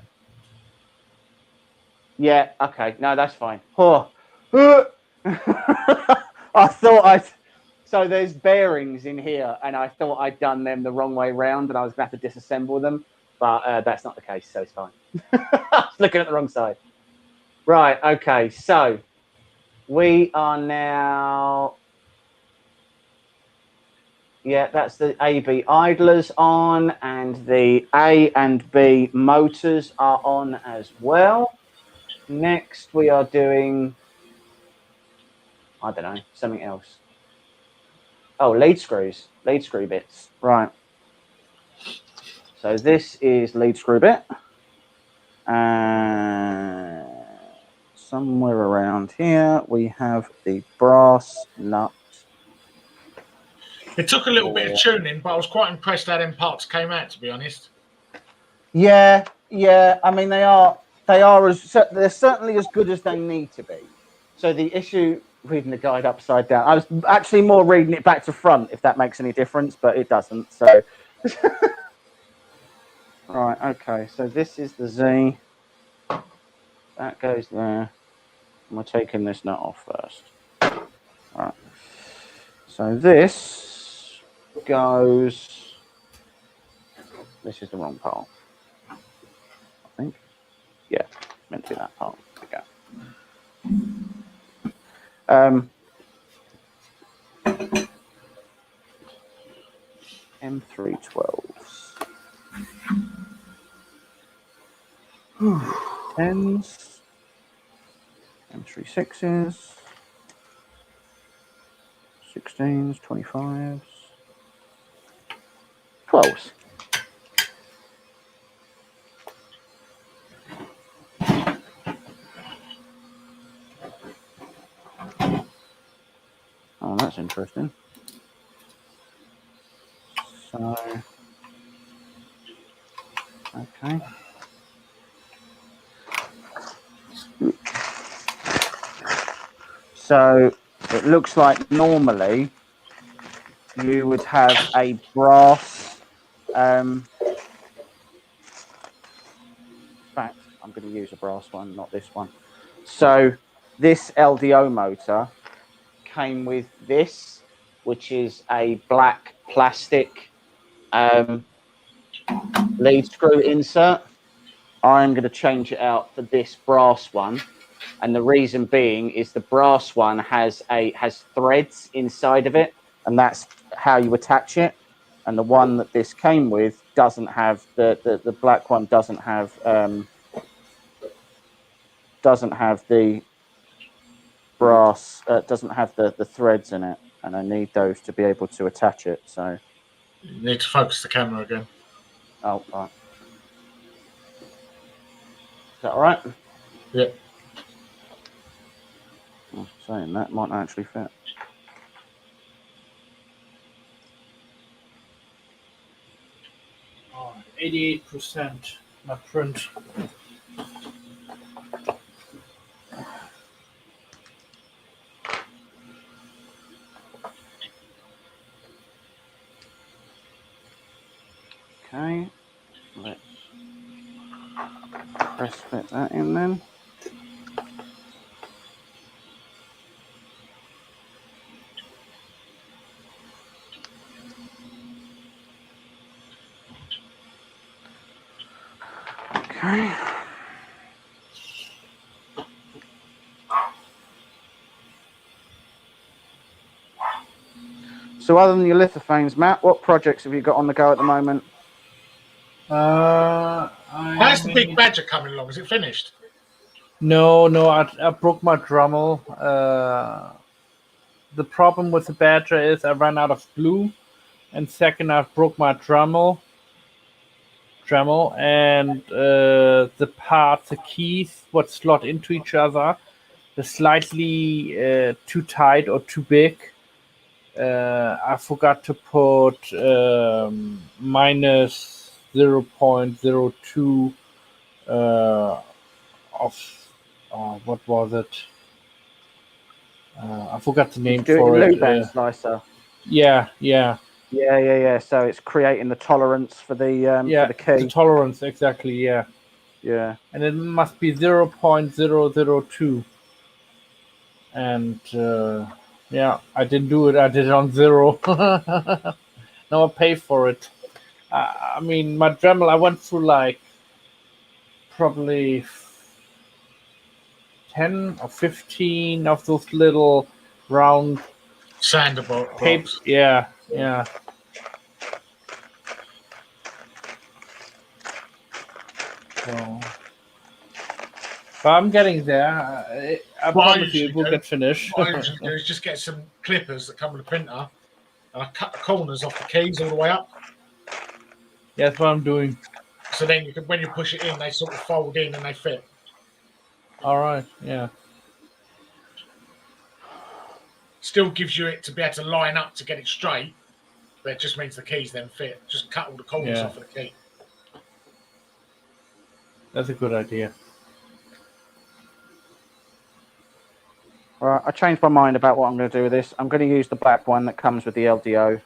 Yeah. Okay. No, that's fine. Oh, I thought so there's bearings in here, and I thought I'd done them the wrong way round, and I was going to have to disassemble them, but that's not the case, so it's fine. I was looking at the wrong side. Right, okay, so we are now... Yeah, that's the AB idlers on, and the A and B motors are on as well. Next, we are doing... I don't know, something else. Oh, lead screw bits. Right. So this is lead screw bit. And somewhere around here, we have the brass nut. It took a little bit of tuning, but I was quite impressed how them parts came out, to be honest. Yeah. I mean, they're certainly as good as they need to be. So the issue... reading the guide upside down. I was actually more reading it back to front, if that makes any difference, but it doesn't. So, right, okay. So this is the Z. That goes there. And we're taking this nut off first. All right. So this goes. This is the wrong part. I think. Yeah, meant to be that part. There we go. M312s, 10s, M36s, 16s, 25s, 12s. Oh, that's interesting. So, okay. So it looks like normally you would have a brass. In fact, I'm going to use a brass one, not this one. So this LDO motor came with this, which is a black plastic lead screw insert. I'm going to change it out for this brass one, and the reason being is the brass one has threads inside of it, and that's how you attach it. And the one that this came with doesn't have the black one doesn't have the brass, doesn't have the threads in it, and I need those to be able to attach it. So you need to focus the camera again. Oh, all right. Is that all right? Yeah. I'm saying that might not actually fit. Oh, 88% my print. Okay, let's press fit that in then. Okay. So other than your lithophanes, Matt, what projects have you got on the go at the moment? How's the big badger coming along? Is it finished? No, I broke my Dremel. The problem with the badger is I ran out of glue, and second, I broke my Dremel, and the parts, the keys, what slot into each other, they're slightly too tight or too big. I forgot to put minus 0.02 of what was it? I forgot the name for it. Lubang slicer. Yeah. So it's creating the tolerance for the key. The tolerance, exactly. Yeah. Yeah. And it must be 0.002. And yeah, I didn't do it. I did it on 0. Now I pay for it. I mean, my Dremel, I went through like probably 10 or 15 of those little round Sander tape. box. Yeah. So, but I'm getting there. I promise you, it will get finished. What I usually do is just get some clippers that come with a printer, and I cut the corners off the keys all the way up. Yeah, that's what I'm doing. So then, when you push it in, they sort of fold in and they fit. All right. Yeah. Still gives you it to be able to line up to get it straight, but it just means the keys then fit. Just cut all the corners off of the key. That's a good idea. Right, I changed my mind about what I'm going to do with this. I'm going to use the black one that comes with the LDO.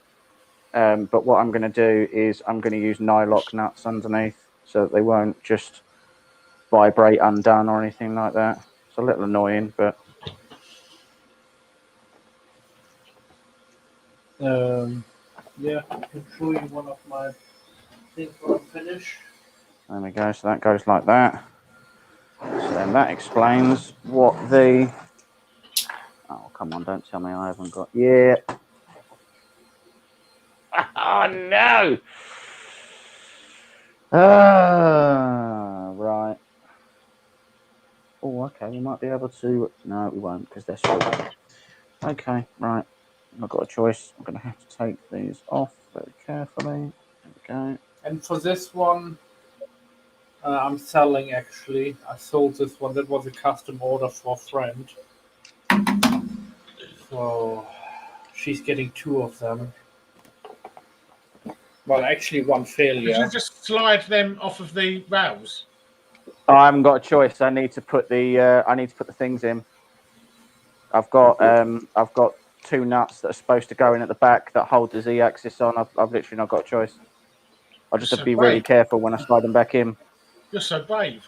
But what I'm going to do is I'm going to use nylock nuts underneath so that they won't just vibrate undone or anything like that. It's a little annoying, but... Yeah, I can show you one of my things when I'm finished. There we go, so that goes like that. So then that explains what the... Oh, come on, don't tell me I haven't got... Yeah. Oh, no! Right. Oh, okay, we might be able to... No, we won't, because they're so... Okay, right. I've got a choice. I'm going to have to take these off very carefully. There we go. And for this one, I'm selling actually. I sold this one. That was a custom order for a friend. So she's getting 2 of them. Well, actually, one failure. Could you just slide them off of the rails? I haven't got a choice. I need to put the things in. I've got 2 nuts that are supposed to go in at the back that hold the Z-axis on. I've literally not got a choice. I just have to be really careful when I slide them back in. You're so brave.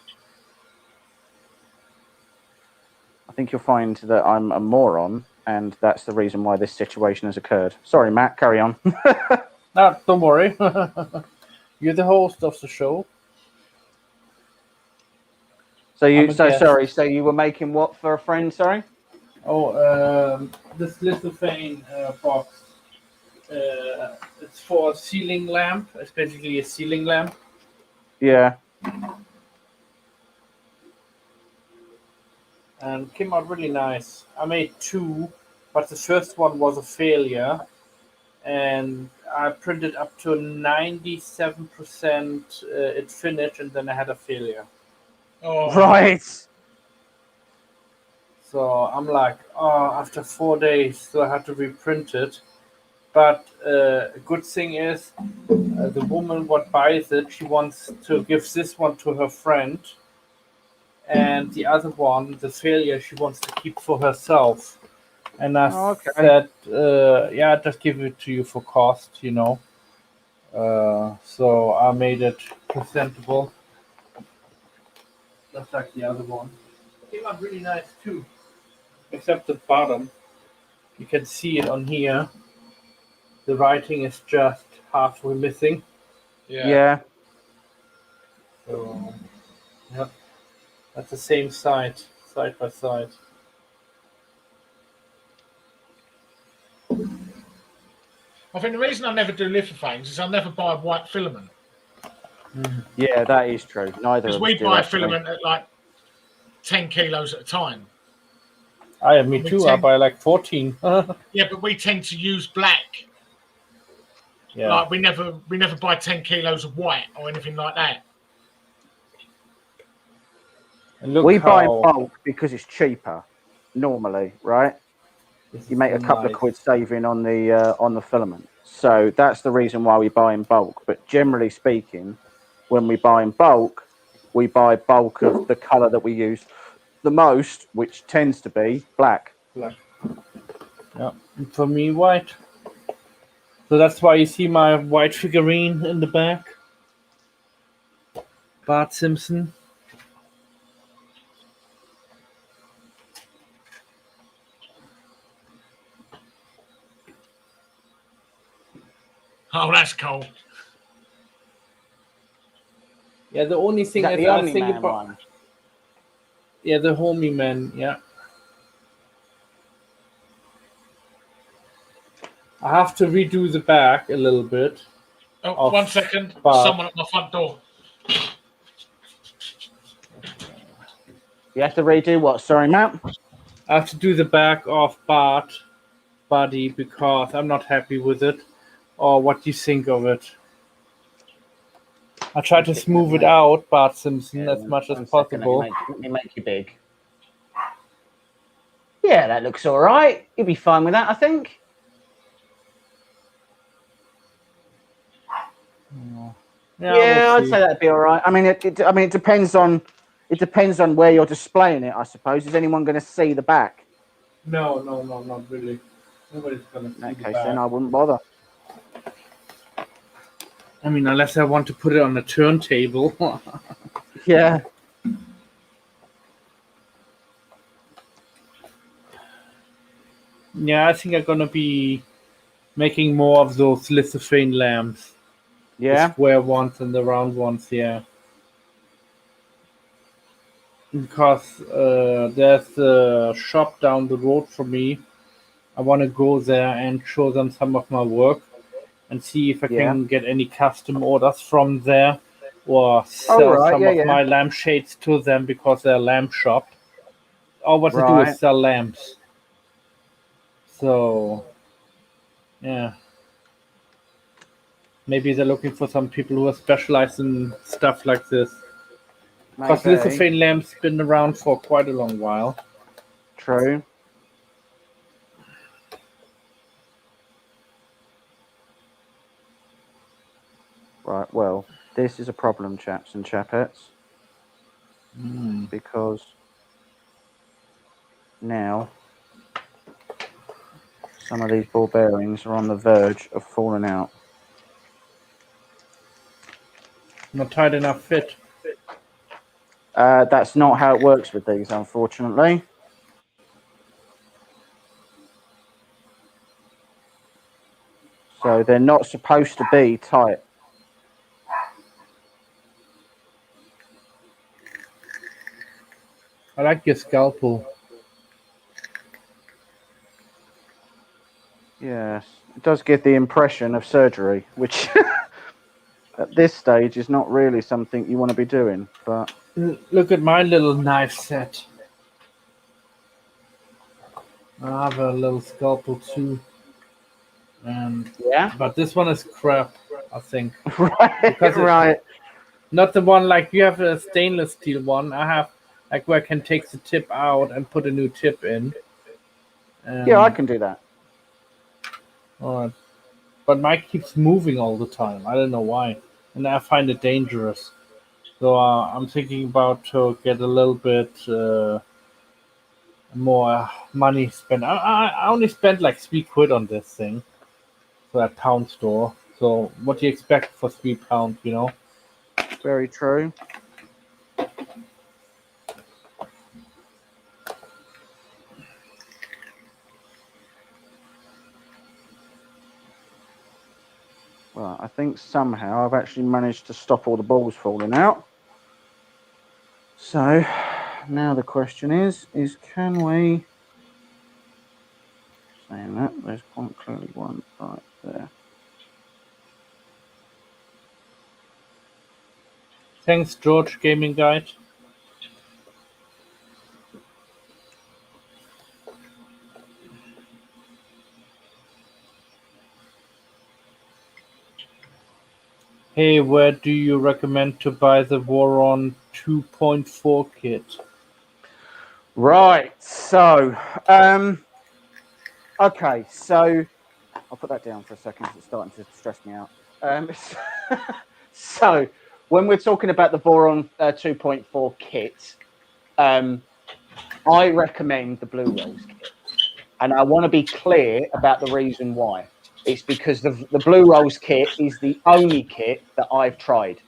I think you'll find that I'm a moron, and that's the reason why this situation has occurred. Sorry, Matt. Carry on. No, don't worry. You're the host of the show. So you were making what for a friend? Sorry. Oh, this Lithophane box. It's for a ceiling lamp. It's basically a ceiling lamp. Yeah. And came out really nice. I made 2, but the first one was a failure. And I printed up to 97% it finished, and then I had a failure. Oh. Right. So I'm like, after 4 days, so I had to reprint it. But a good thing is, the woman what buys it, she wants to give this one to her friend, and the other one, the failure, she wants to keep for herself. And I said, yeah, just give it to you for cost, you know. So I made it presentable, just like the other one. It came out really nice too, except the bottom. You can see it on here. The writing is just halfway missing. Yeah. So, yeah, that's the same side by side. I think the reason I never do lithophanes is I never buy white filament. Yeah, that is true. Neither because of us we do, buy actually. filament at like 10 kilos at a time. Me too. I buy like 14. Yeah, but we tend to use black. Yeah. Like we never buy 10 kilos of white or anything like that. We buy in bulk because it's cheaper normally, right? You make a couple of quid saving on the filament. So that's the reason why we buy in bulk. But generally speaking, when we buy in bulk, we buy bulk of the color that we use the most, which tends to be black. Black. Yeah, and for me, white. So that's why you see my white figurine in the back. Bart Simpson. Oh, that's cool. Yeah, the only thing Is that is the I Omni think Man about one? yeah, the homie man, yeah. I have to redo the back a little bit. Oh, 1 second. But Someone at my front door. You have to redo what? Sorry, Matt. I have to do the back of Bart body because I'm not happy with it. Or what do you think of it? I try to smooth it out, Bart Simpson, as much as possible. Let me make you big. Yeah, that looks all right. You'll be fine with that, I think. Yeah, I'd say that'd be all right. I mean, it depends on where you're displaying it, I suppose. Is anyone going to see the back? No, not really. Nobody's gonna see In that the case, back. then I wouldn't bother. I mean, unless I want to put it on a turntable. Yeah. Yeah, I think I'm gonna be making more of those lithophane lamps. Yeah. The square ones and the round ones, yeah. Because there's a shop down the road from me. I want to go there and show them some of my work and see if I can get any custom orders from there or sell some of my lampshades to them because they're a lamp shop. All what to do is sell lamps. So, yeah. Maybe they're looking for some people who are specialized in stuff like this. Because lithophane lamps been around for quite a long while. True. Right, well, this is a problem, chaps and chapettes. Because now some of these ball bearings are on the verge of falling out. Not tight enough fit. That's not how it works with these, unfortunately. So they're not supposed to be tight. I like your scalpel. Yes, it does give the impression of surgery, which at this stage is not really something you want to be doing. But look at my little knife set. I have a little scalpel too. And but this one is crap, I think. Right. Not the one like you have a stainless steel one. I have like where I can take the tip out and put a new tip in. Yeah, I can do that. Alright. But mine keeps moving all the time. I don't know why. And I find it dangerous. So I'm thinking about to get a little bit more money spent. I only spent like £3 on this thing. For that pound store. So what do you expect for £3, you know? Very true. Well, I think somehow I've actually managed to stop all the balls falling out. So now the question is can we, saying that, there's quite clearly one right there. Thanks, George Gaming Guide. Hey, where do you recommend to buy the Voron 2.4 kit? Right, so, okay, so I'll put that down for a second because it's starting to stress me out. So, when we're talking about the Voron 2.4 kit, I recommend the Blurolls kit. And I want to be clear about the reason why. It's because the Blurolls kit is the only kit that I've tried.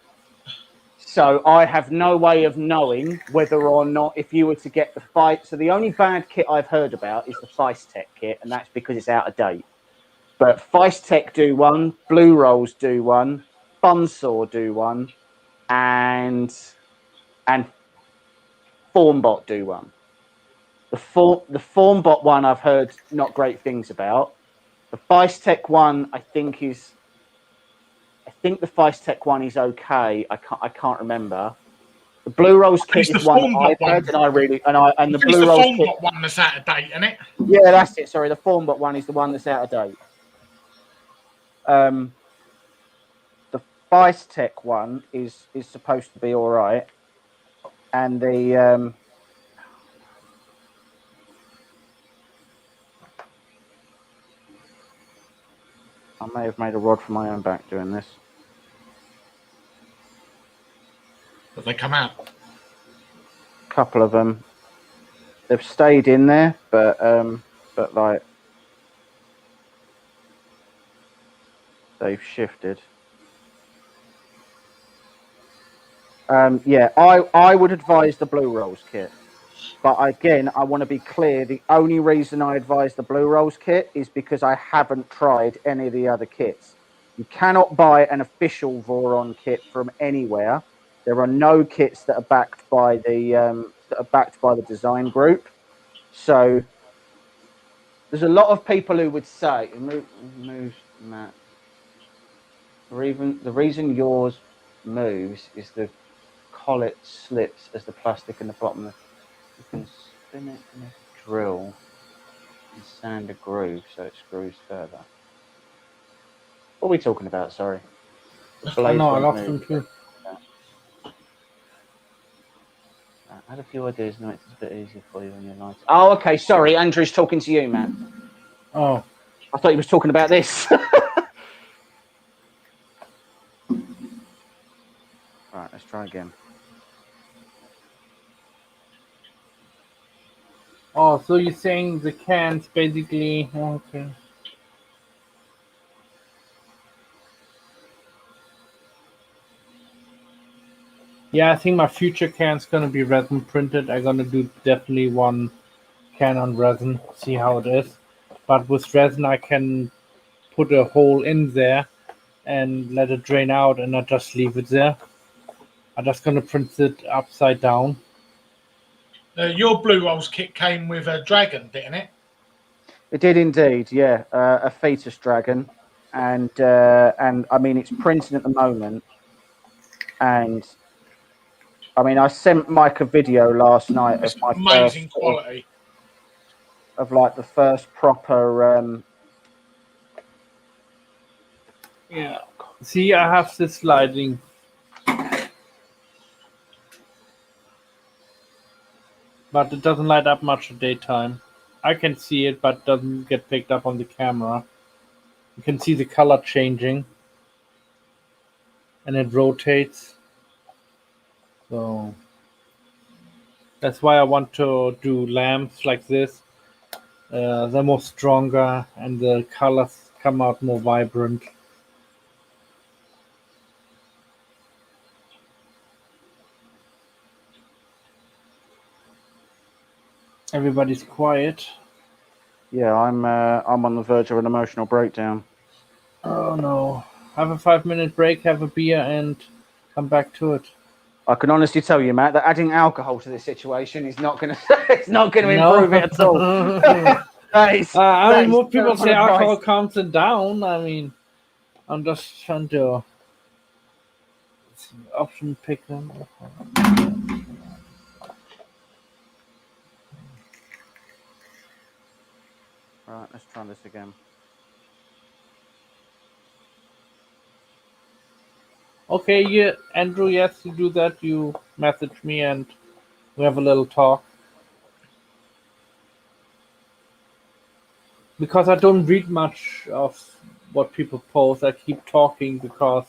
So I have no way of knowing whether or not if you were to get the fight. So the only bad kit I've heard about is the Feist Tech kit, and that's because it's out of date. But Feistek do one, Blurolls do one, Bunsaw do one, and Formbot do one. The Formbot one I've heard not great things about. The Feistek one I think the Feistek one is okay. I can't remember. The Blurolls kit is one I've heard, and the Blurolls kit one that's out of date, isn't it? Yeah, that's it. Sorry, the Formbot one is the one that's out of date. The Feistek one is supposed to be all right, and the I may have made a rod for my own back doing this. But they come out. A couple of them, they've stayed in there, but like they've shifted. Yeah, I would advise the Blurolls kit. But again, I want to be clear. The only reason I advise the Blurolls kit is because I haven't tried any of the other kits. You cannot buy an official Voron kit from anywhere. There are no kits that are backed by the design group. So there's a lot of people who would say, moves, Matt. The reason yours moves is the collet slips as the plastic in the bottom. You can spin it in a drill and sand a groove so it screws further. What are we talking about? Sorry. I know, I lost them too. I had a few ideas and it makes it a bit easier for you when you're lighting. Oh, okay. Sorry, Andrew's talking to you, man. Oh. I thought he was talking about this. Right, let's try again. Oh, so you're saying the cans basically... Okay. Yeah, I think my future can's gonna be resin printed. I'm gonna do definitely one can on resin, see how it is. But with resin, I can put a hole in there and let it drain out, and not just leave it there. I'm just gonna print it upside down. Your Blurolls kit came with a dragon, didn't it? It did indeed, yeah. A fetus dragon, and I mean it's printing at the moment, and I mean I sent Mike a video last night of my amazing quality of like the first proper. Yeah. See, I have this lighting. But it doesn't light up much at daytime. I can see it, but it doesn't get picked up on the camera. You can see the color changing. And it rotates. So that's why I want to do lamps like this. They're more stronger and the colors come out more vibrant. Everybody's quiet. Yeah, I'm on the verge of an emotional breakdown. Oh no. Have a 5-minute break, have a beer, and come back to it. I can honestly tell you, Matt, that adding alcohol to this situation is not going to improve it at all. I mean, most people say alcohol calms it down. I mean, I'm just trying to option pick them. Right, let's try this again. Okay, yeah, Andrew, yes, you do that. You message me and we have a little talk. Because I don't read much of what people post, I keep talking because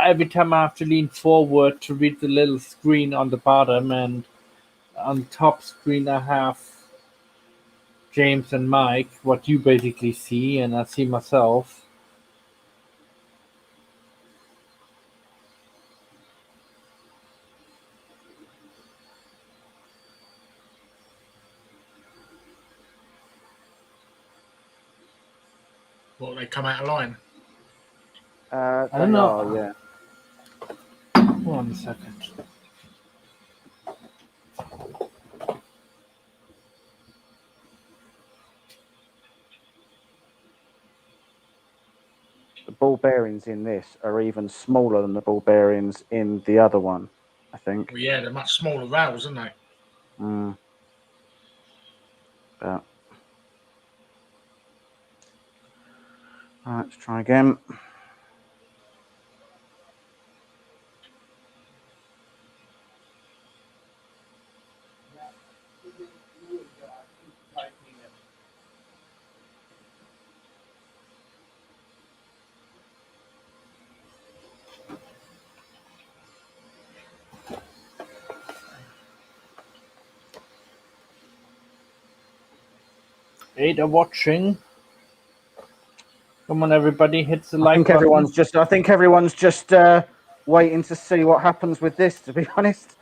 every time I have to lean forward to read the little screen on the bottom, and on the top screen I have James and Mike, what you basically see, and I see myself. What, they come out of line? I don't know. Are, yeah. Hold on a second. The ball bearings in this are even smaller than the ball bearings in the other one, I think. Well, yeah, they're much smaller rails, aren't they? Mm. But... All right, let's try again. Ada watching. Come on, everybody, hit the like button. I think everyone's just waiting to see what happens with this, to be honest.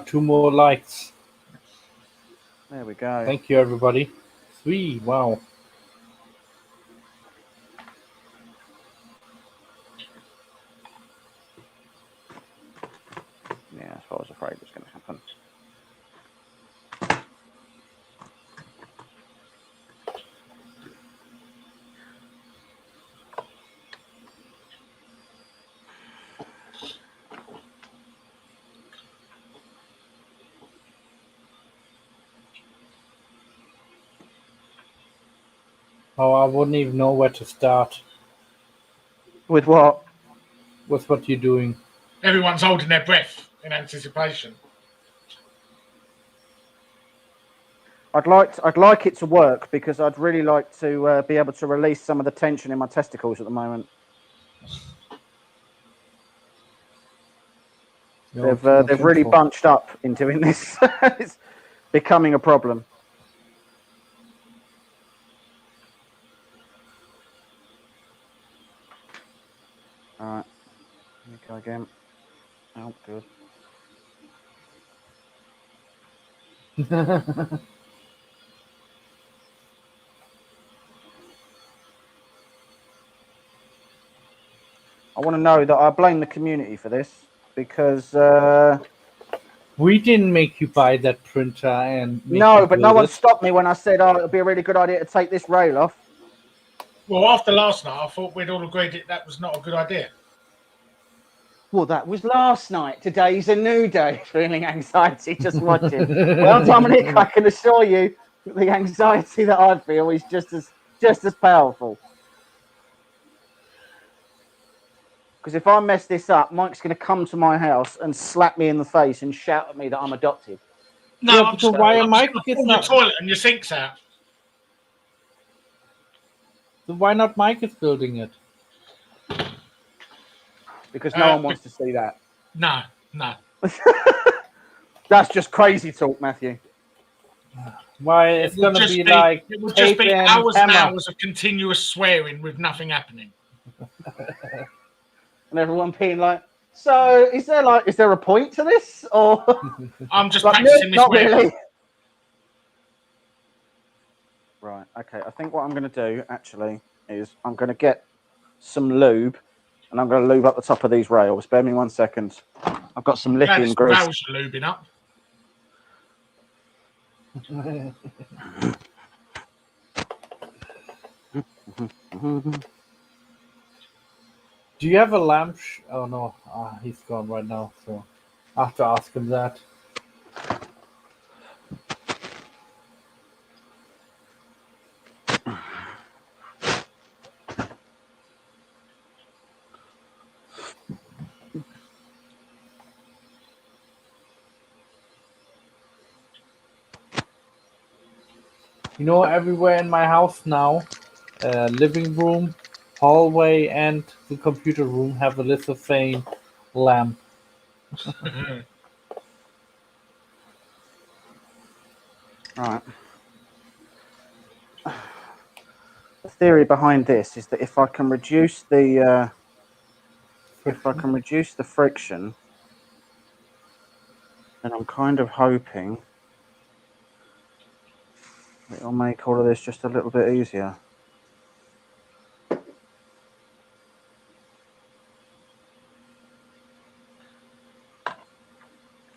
Two more likes. There we go. Thank you, everybody. 3, wow. Yeah, that's what I was afraid was going to happen. Oh, I wouldn't even know where to start. With what? With what you're doing. Everyone's holding their breath in anticipation. I'd like it to work because I'd really like to be able to release some of the tension in my testicles at the moment. No, they've really bunched up in doing this. It's becoming a problem. All right, let me go again. Oh, good. I want to know that I blame the community for this because we didn't make you buy that printer and no, but no one stopped me when I said, "Oh, it'll be a really good idea to take this rail off." Well, after last night, I thought we'd all agreed that was not a good idea. Well, that was last night. Today's a new day. Feeling anxiety just watching. Well, Dominic, I can assure you, the anxiety that I feel is just as powerful. Because if I mess this up, Mike's going to come to my house and slap me in the face and shout at me that I'm adopted. No, yeah, so why Mike is not your toilet and your sink's out. So why not Mike is building it? Because no one wants to see that. No. That's just crazy talk, Matthew. Why it's going to be like it would just be hours and hours of continuous swearing with nothing happening. And everyone being like, so is there a point to this? Or I'm just practicing this. Not really. Right, okay. I think what I'm going to do actually is I'm going to get some lube and I'm going to lube up the top of these rails. Bear me 1 second. I've got some lithium grease. Rails are lubing up. Do you have a lamp? Oh no, he's gone right now, so I have to ask him that. You know, everywhere in my house now, living room, hallway, and the computer room have a lithophane lamp. Right. The theory behind this is that if I can reduce the friction, then I'm kind of hoping it'll make all of this just a little bit easier.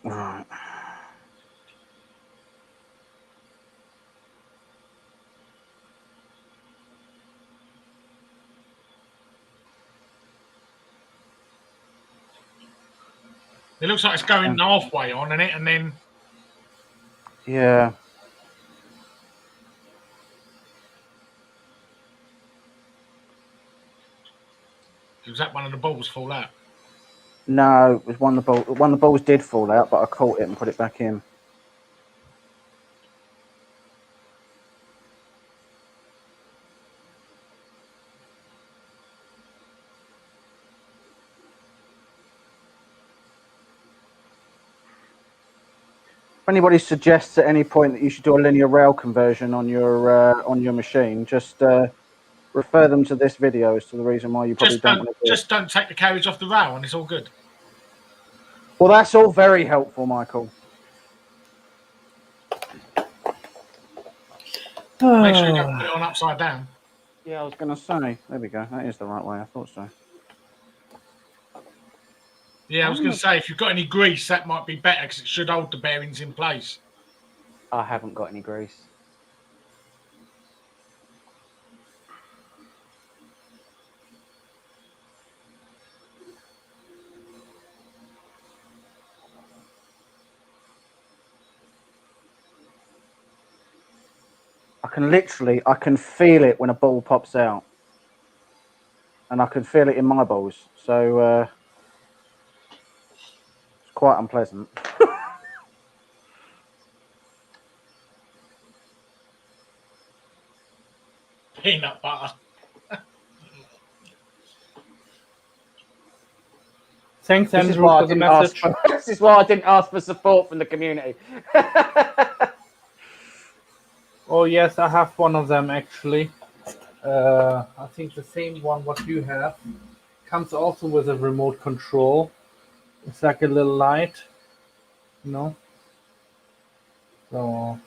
Right. It looks like it's going halfway on, isn't it? And then Yeah. was that one of the balls fall out? No, it was one of the balls did fall out, but I caught it and put it back in. If anybody suggests at any point that you should do a linear rail conversion on your machine, just refer them to this video as to the reason why you probably don't want to do just don't take the carriage off the rail, and it's all good. Well, that's all very helpful, Michael. Make sure you don't put it on upside down. Yeah, I was going to say. There we go. That is the right way. I thought so. Yeah, I was going to say, if you've got any grease, that might be better because it should hold the bearings in place. I haven't got any grease. I can feel it when a ball pops out. And I can feel it in my balls. So it's quite unpleasant. Peanut butter. Thanks, Andrew, for the message. This is why I didn't ask for support from the community. Oh, yes, I have one of them, actually. I think the same one what you have. Comes also with a remote control. It's like a little light, you know. So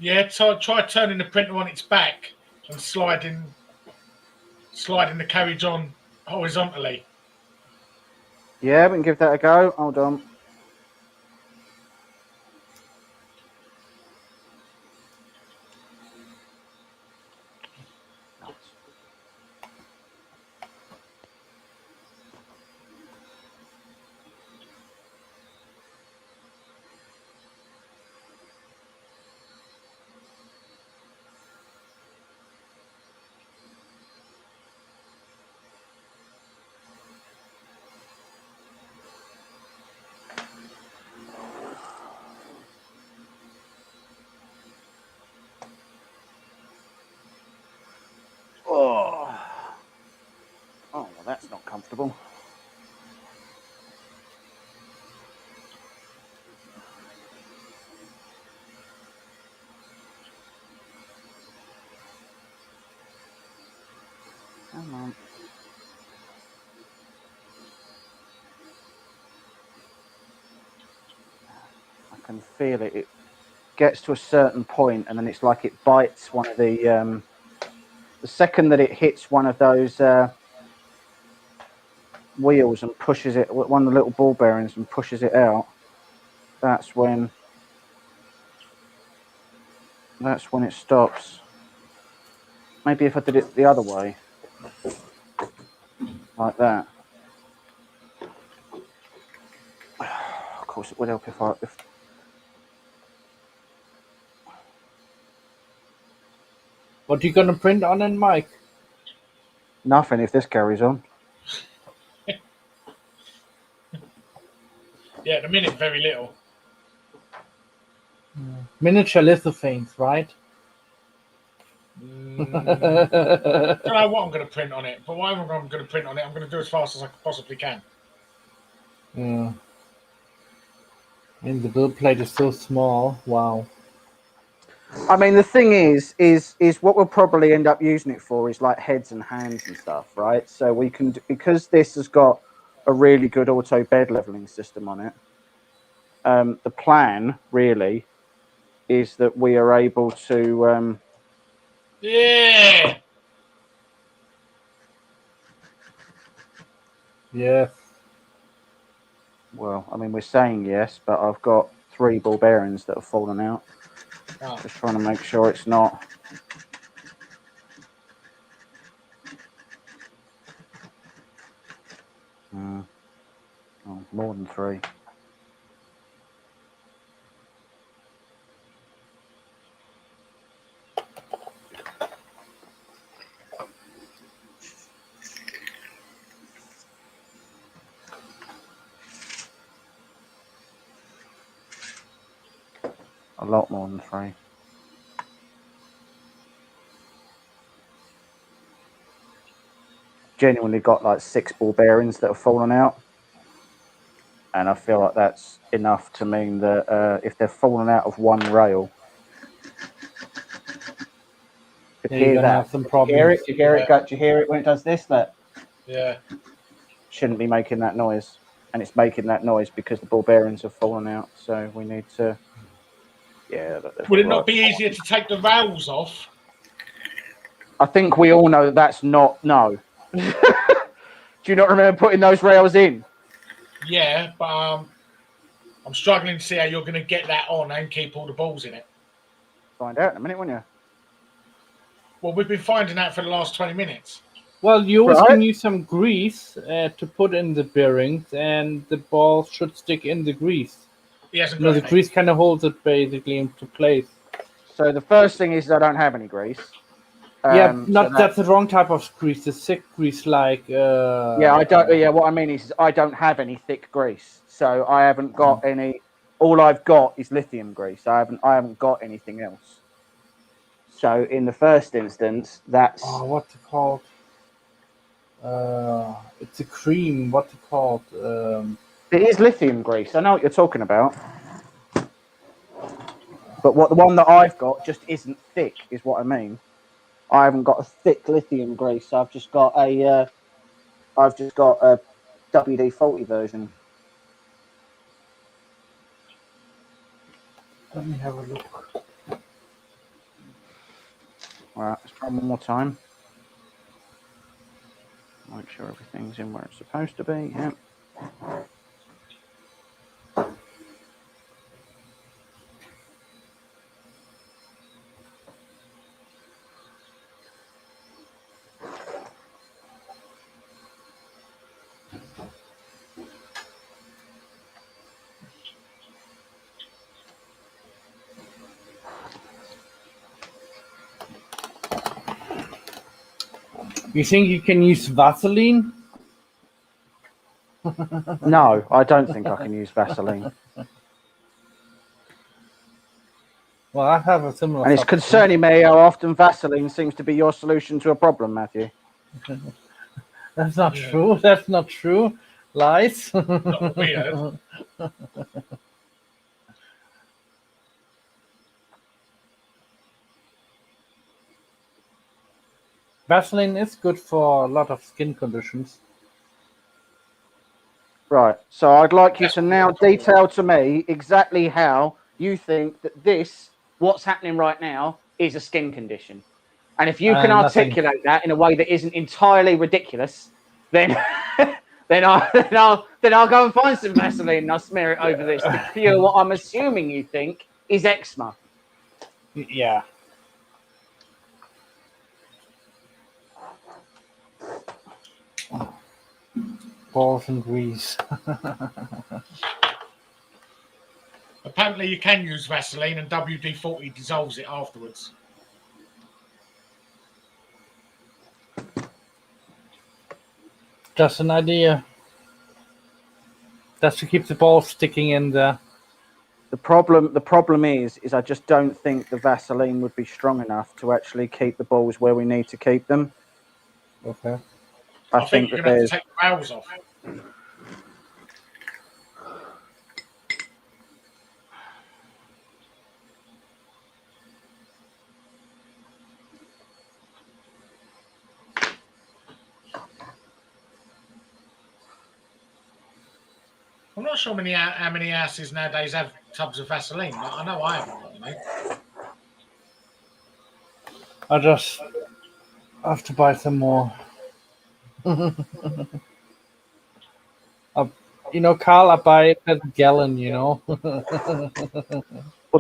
yeah, so try turning the printer on its back and sliding the carriage on horizontally. Yeah, we can give that a go. Hold on. Oh, well, that's not comfortable. Come on. I can feel it. It gets to a certain point, and then it's like it bites one of the second that it hits one of those wheels and pushes it, one of the little ball bearings, and pushes it out. That's when it stops. Maybe if I did it the other way, like that. Of course, it would help if what are you going to print on it, Mike? Nothing if this carries on. Yeah, at the minute, very little. Miniature lithophanes, right? I don't know what I'm going to print on it, but whatever I'm going to print on it, I'm going to do as fast as I possibly can. Yeah. And the build plate is so small. Wow. I mean, the thing is what we'll probably end up using it for is like heads and hands and stuff, right? So we can, because this has got a really good auto bed leveling system on it. The plan really is that we are able to. Yeah. Yes. Well, I mean, we're saying yes, but I've got 3 ball bearings that have fallen out. Oh. Just trying to make sure it's not. Oh, more than 3. A lot more than 3. Genuinely got like 6 ball bearings that have fallen out. And I feel like that's enough to mean that if they're falling out of one rail, Yeah, you're gonna have some problems. Do you hear it? Do you hear it when it does this? That Yeah. shouldn't be making that noise, and it's making that noise because the ball bearings have fallen out. So we need to. Yeah. Would it not be easier to take the rails off? I think we all know that's not. No. Do you not remember putting those rails in? Yeah, but I'm struggling to see how you're going to get that on and keep all the balls in it. Find out in a minute, won't you? Well, we've been finding out for the last 20 minutes. Well, you always can use some grease to put in the bearings, and the ball should stick in the grease. He hasn't got the grease kind of holds it basically into place. So the first thing is I don't have any grease. That's the wrong type of grease. The thick grease, like. Yeah, I don't. Yeah, what I mean is I don't have any thick grease, so I haven't got any. All I've got is lithium grease. I haven't got anything else. So in the first instance, that's. Oh, what's it called? It's a cream. What's it called? It is lithium grease. I know what you're talking about. But the one that I've got just isn't thick, is what I mean. I haven't got a thick lithium grease. I've just got a WD-40 version. Let me have a look. All right, let's try one more time. Make sure everything's in where it's supposed to be. Yeah. You think you can use Vaseline? No, I don't think I can use Vaseline. Well, I have a similar. And it's concerning me how often Vaseline seems to be your solution to a problem, Matthew. That's not true. That's not true. Lies. Not weird. Vaseline is good for a lot of skin conditions. Right. So I'd like you to now detail to me exactly how you think that what's happening right now, is a skin condition. And if you can articulate that in a way that isn't entirely ridiculous, then then I'll go and find some Vaseline and I'll smear it over this to cure what I'm assuming you think is eczema. Yeah. Balls and grease. Apparently, you can use Vaseline and WD-40 dissolves it afterwards. Just an idea. Just to keep the ball sticking in there. The problem is I just don't think the Vaseline would be strong enough to actually keep the balls where we need to keep them. Okay. I think you're going to have to take the rails off. I'm not sure how many houses nowadays have tubs of Vaseline. But I know I haven't got any. I just have to buy some more. Carl, I buy it per gallon, Well,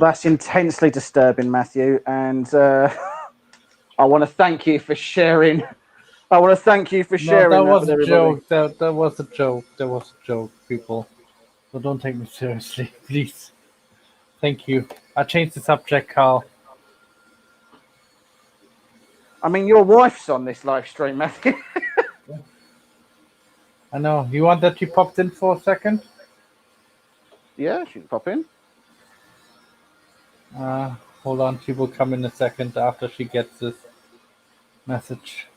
that's intensely disturbing, Matthew, and I want to thank you for sharing. I want to thank you for sharing that was with a everybody. joke. That was a joke. That was a joke, people. So don't take me seriously, please. Thank you. I changed the subject, Carl. I mean, your wife's on this live stream, Matthew. I know. You want that she popped in for a second? Yeah, she can pop in. Hold on. She will come in a second after she gets this message.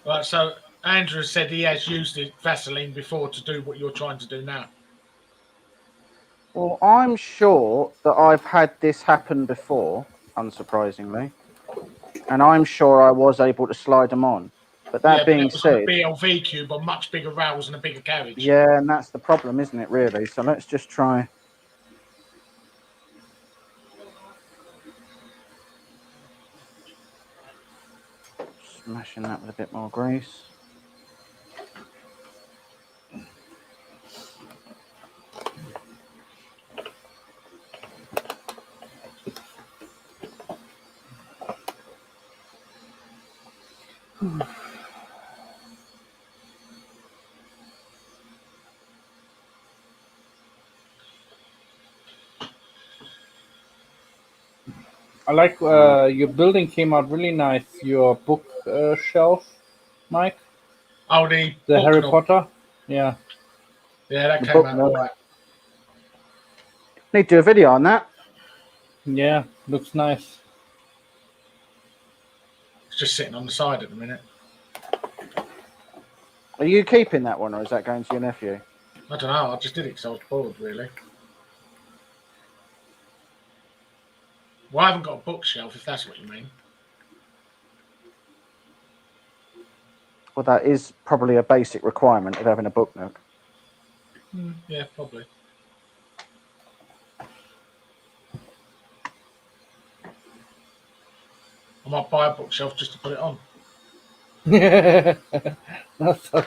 Right, so Andrew said he has used the Vaseline before to do what you're trying to do now. Well, I'm sure that I've had this happen before, unsurprisingly, and I'm sure I was able to slide them on. But that being it was on a said, BLV cube on much bigger rails and a bigger carriage. yeah, and that's the problem, isn't it, really? So let's just try. Smashing that with a bit more grease. I like your building came out really nice. Your book shelf, Mike. Oh, the Harry Potter. Yeah. Yeah, that came out all right. Need to do a video on that. Yeah, looks nice. It's just sitting on the side at the minute. Are you keeping that one, or is that going to your nephew? I don't know. I just did it because I was bored, really. Well, I haven't got a bookshelf, if that's what you mean. Well, that is probably a basic requirement of having a book nook. Yeah, probably. I might buy a bookshelf just to put it on. I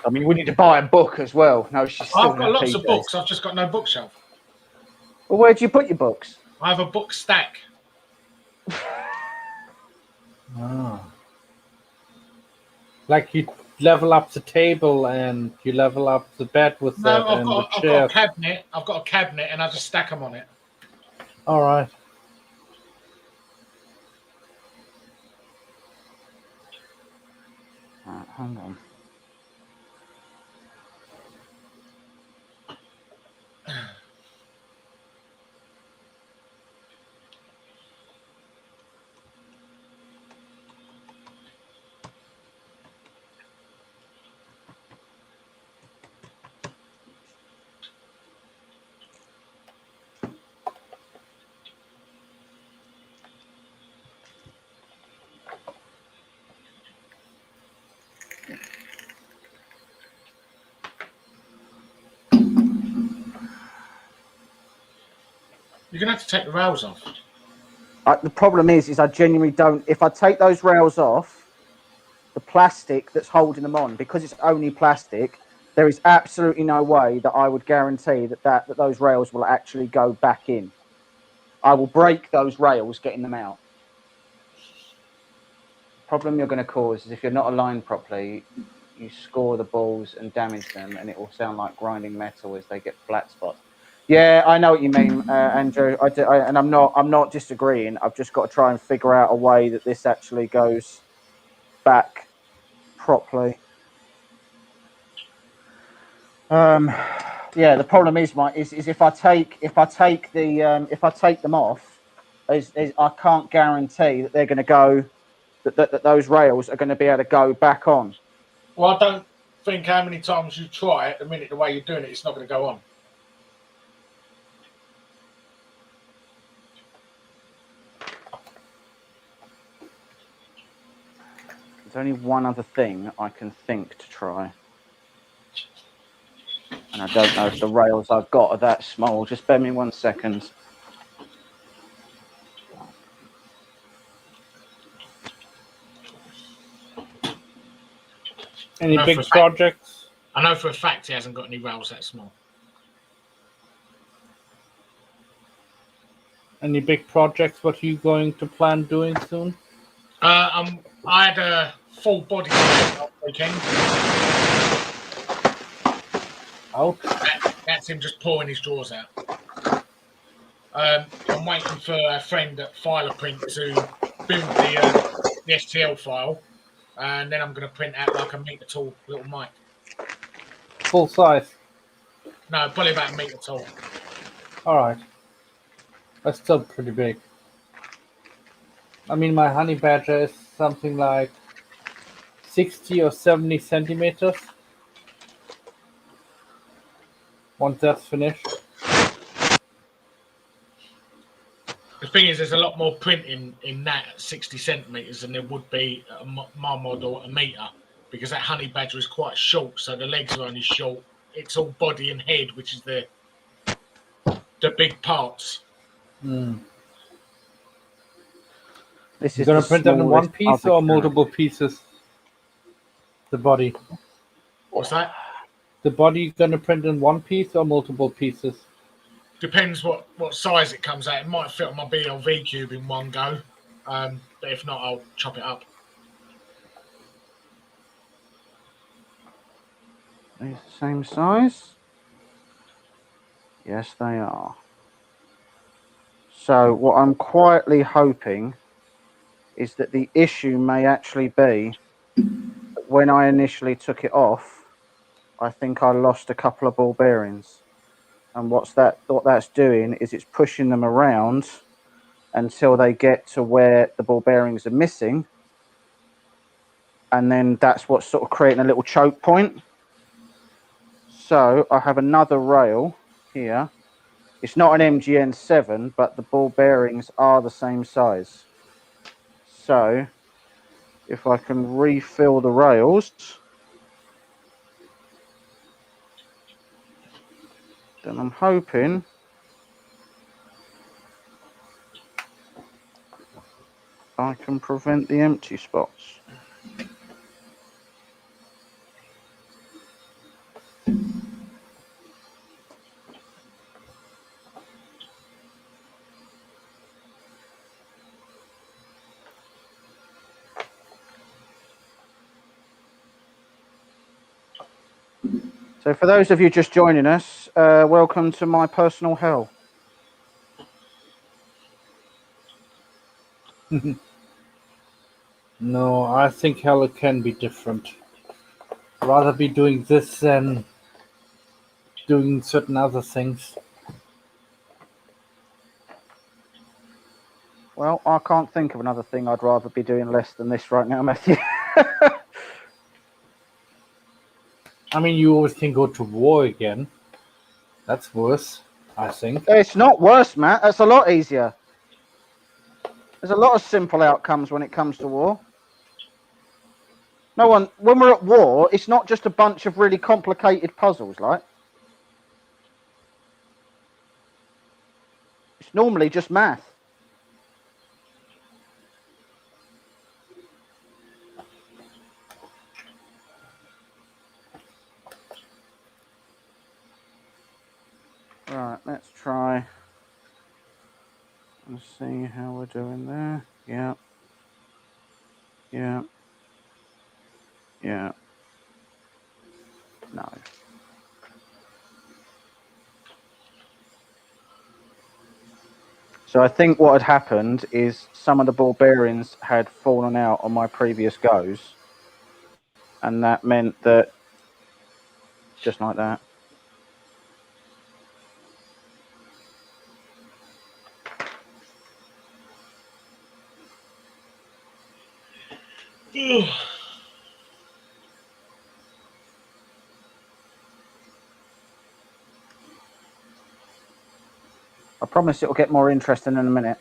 mean, we need to buy a book as well. No, she's still I've got lots of books. I've just got no bookshelf. Well, where do you put your books? I have a book stack. Like you level up the table and you level up the bed with that. No, I've got a cabinet. I've got a cabinet and I just stack them on it. All right. Hang on. You're going to have to take the rails off. The problem is I genuinely don't. If I take those rails off, the plastic that's holding them on, because it's only plastic, there is absolutely no way that I would guarantee that those rails will actually go back in. I will break those rails getting them out. The problem you're going to cause is if you're not aligned properly, you score the balls and damage them, and it will sound like grinding metal as they get flat spots. Yeah, I know what you mean, Andrew. And I'm not disagreeing. I've just got to try and figure out a way that this actually goes back properly. Yeah, the problem is, Mike, is if I take them off, I can't guarantee that they're going to go that those rails are going to be able to go back on. Well, I don't think how many times you try it, the minute the way you're doing it, it's not going to go on. There's only one other thing I can think to try. And I don't know if the rails I've got are that small. Just bear me 1 second. Any big projects? I know for a fact he hasn't got any rails that small. Any big projects? What are you going to plan doing soon? I had a full body last weekend. Out. That's him just pulling his drawers out. I'm waiting for a friend at Filament to build the STL file, and then I'm going to print out like a meter tall little mic. Full size? No, probably about a meter tall. All right. That's still pretty big. I mean, my honey badger is something like 60 or 70 centimeters. Once that's finished. The thing is, there's a lot more printing in that at 60 centimeters than there would be at my model at a meter, because that honey badger is quite short, so the legs are only short. It's all body and head, which is the big parts. Mm. This You're is going to print that in one piece or can. multiple pieces? The body. What's that? The body you're going to print in one piece or multiple pieces? Depends what size it comes out. It might fit on my BLV cube in one go, but if not, I'll chop it up. These the same size? Yes, they are. So what I'm quietly hoping is that the issue may actually be that when I initially took it off, I think I lost a couple of ball bearings. And what that's doing is it's pushing them around until they get to where the ball bearings are missing. And then that's what's sort of creating a little choke point. So I have another rail here. It's not an MGN7, but the ball bearings are the same size. So if I can refill the rails, then I'm hoping I can prevent the empty spots. So for those of you just joining us, welcome to my personal hell. No, I think hell it can be different. Rather be doing this than doing certain other things. Well, I can't think of another thing I'd rather be doing less than this right now, Matthew. I mean, you always can go to war again. That's worse, I think. It's not worse, Matt. That's a lot easier. There's a lot of simple outcomes when it comes to war. When we're at war, it's not just a bunch of really complicated puzzles, like. It's normally just math. Right, let's try and see how we're doing there. Yeah. Yeah. Yeah. No. So I think what had happened is some of the ball bearings had fallen out on my previous goes. And that meant that, just like that. I promise it'll get more interesting in a minute.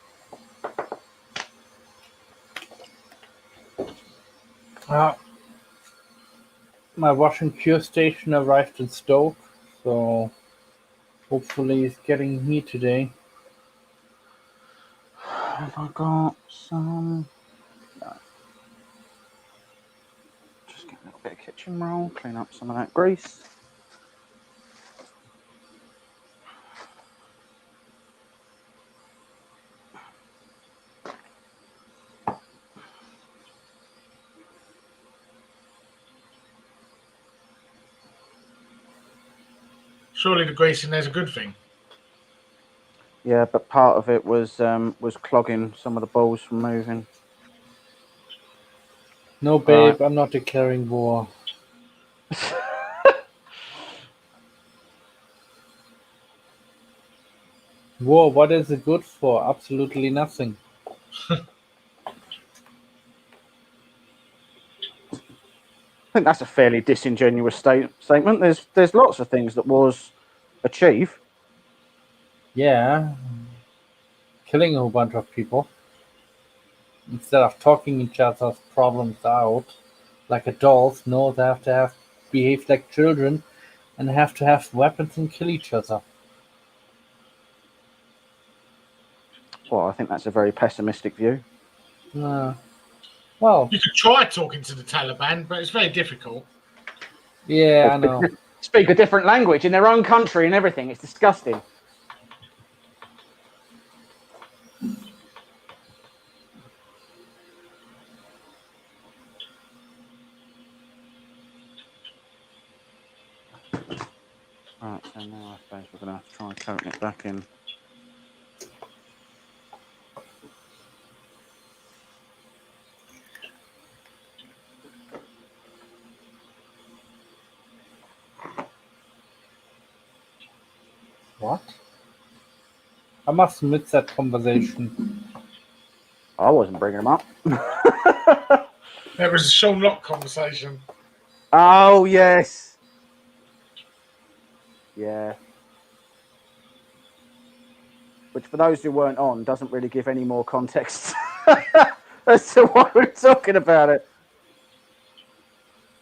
My wash and cure station arrived in Stoke, so hopefully it's getting heat today. Have I got some? No. Just get a little bit of kitchen roll, clean up some of that grease. Surely the grease in there's a good thing. Yeah, but part of it was clogging some of the balls from moving. No, babe, I'm not declaring war. War, what is it good for? Absolutely nothing. I think that's a fairly disingenuous statement. There's lots of things that wars achieve. Yeah, killing a whole bunch of people instead of talking each other's problems out like adults. No, they have to behave like children and have to have weapons and kill each other. Well, I think that's a very pessimistic view. Well, you could try talking to the Taliban, but it's very difficult. Yeah, I know. Speak a different language in their own country and everything. It's disgusting. Right, so now I suppose we're going to have to try and coat it back in. What? I must miss that conversation. I wasn't bringing them up. There was a Sean Locke conversation. Oh, yes. Yeah. Which, for those who weren't on, doesn't really give any more context as to why we're talking about it.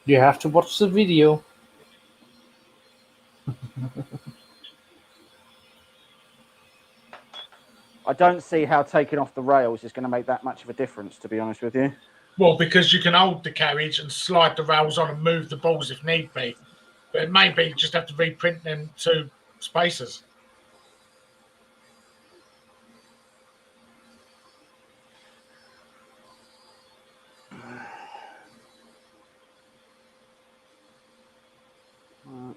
You have to watch the video. I don't see how taking off the rails is going to make that much of a difference, to be honest with you. Well, because you can hold the carriage and slide the rails on and move the balls if need be. But it may be you just have to reprint them to spacers. Right.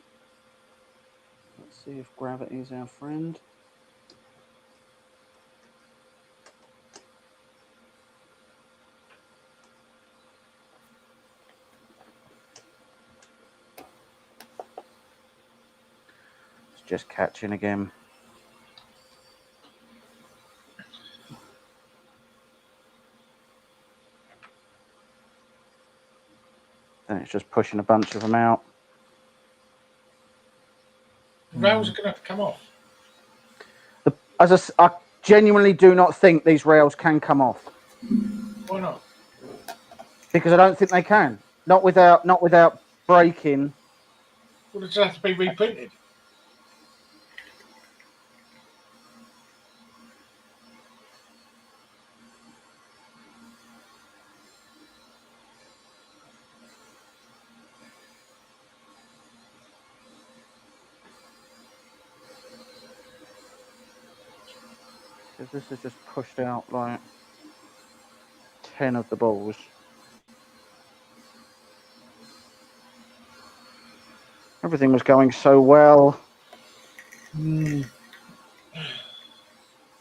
Let's see if gravity is our friend. It's just catching again. Then it's just pushing a bunch of them out. The rails are going to have to come off. I genuinely do not think these rails can come off. Why not? Because I don't think they can. Not without breaking. Well, they just have to be reprinted. Because this has just pushed out like 10 of the balls. Everything was going so well.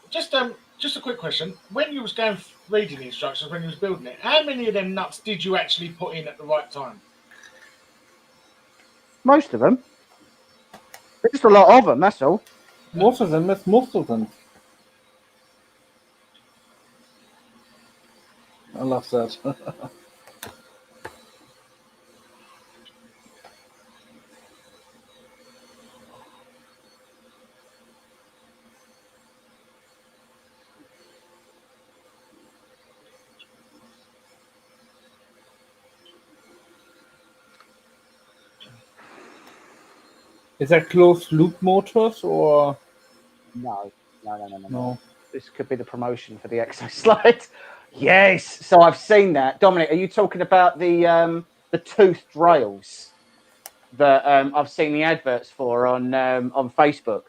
Just a quick question. When you was going reading the instructions, when you was building it, how many of them nuts did you actually put in at the right time? Most of them. There's just a lot of them, that's all. Most of them, it's most of them. I love that. Is that closed loop motors or No. no? This could be the promotion for the Exo Slide. Yes. So I've seen that. Dominic, are you talking about the toothed rails that I've seen the adverts for on Facebook?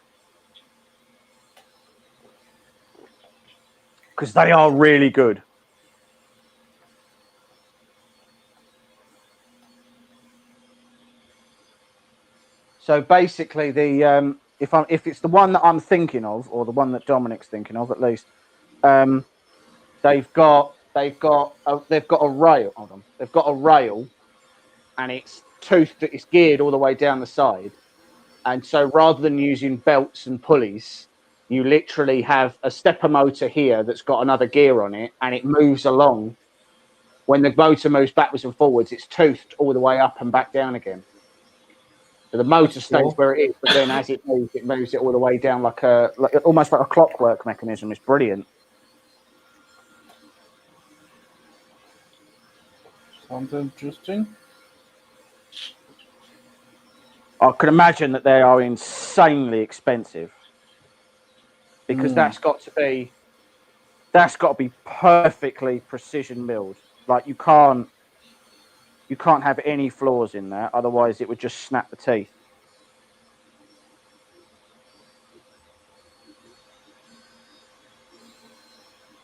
Because they are really good. So basically, the if it's the one that I'm thinking of, or the one that Dominic's thinking of, at least, they've got a rail. Hold on, they've got a rail, and it's toothed. It's geared all the way down the side, and so rather than using belts and pulleys, you literally have a stepper motor here that's got another gear on it, and it moves along. When the motor moves backwards and forwards, it's toothed all the way up and back down again. So the motor stays where it is, but then as it moves it all the way down like almost like a clockwork mechanism. It's brilliant. Sounds interesting. I can imagine that they are insanely expensive because that's got to be perfectly precision milled. Like you can't have any flaws in there, otherwise it would just snap the teeth.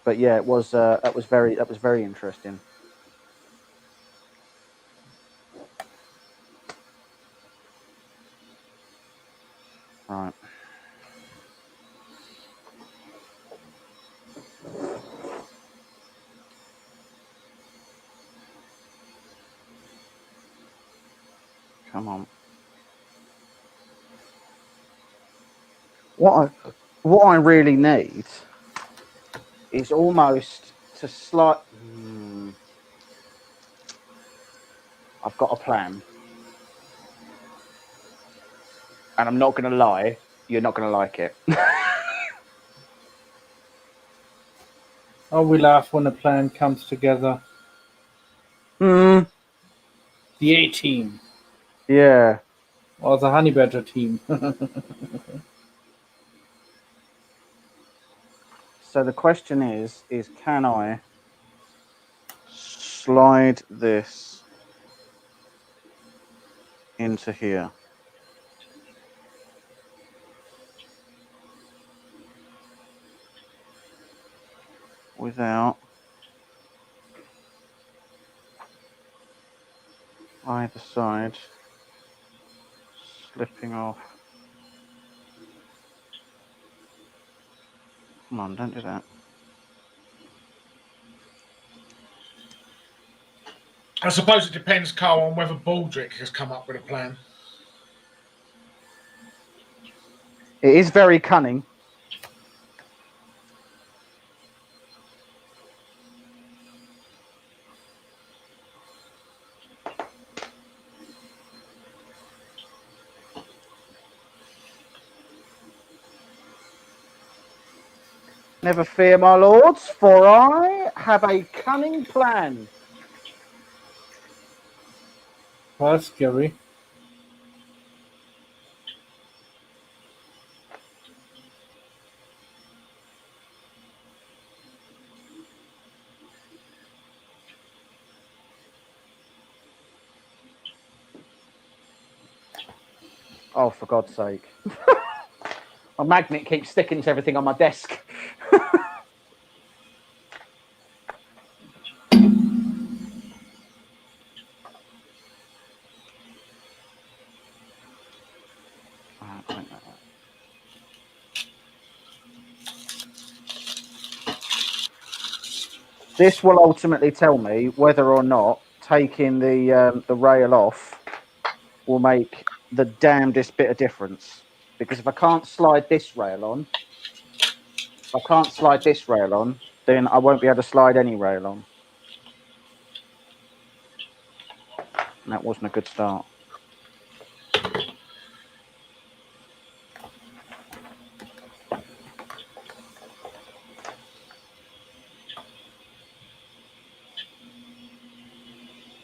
But yeah, it was that was very interesting. Right. Come on. What I really need is almost to slide. I've got a plan, and I'm not going to lie. You're not going to like it. Oh, we laugh when a plan comes together. The A team. Yeah. Or the Honey Badger team. So the question is can I slide this into here without either side slipping off? Come on, don't do that. I suppose it depends, Carl, on whether Baldrick has come up with a plan. It is very cunning. Never fear, my lords, for I have a cunning plan. That's scary. Oh, for God's sake. My magnet keeps sticking to everything on my desk. This will ultimately tell me whether or not taking the rail off will make the damnedest bit of difference. Because if I can't slide this rail on, then I won't be able to slide any rail on. And that wasn't a good start.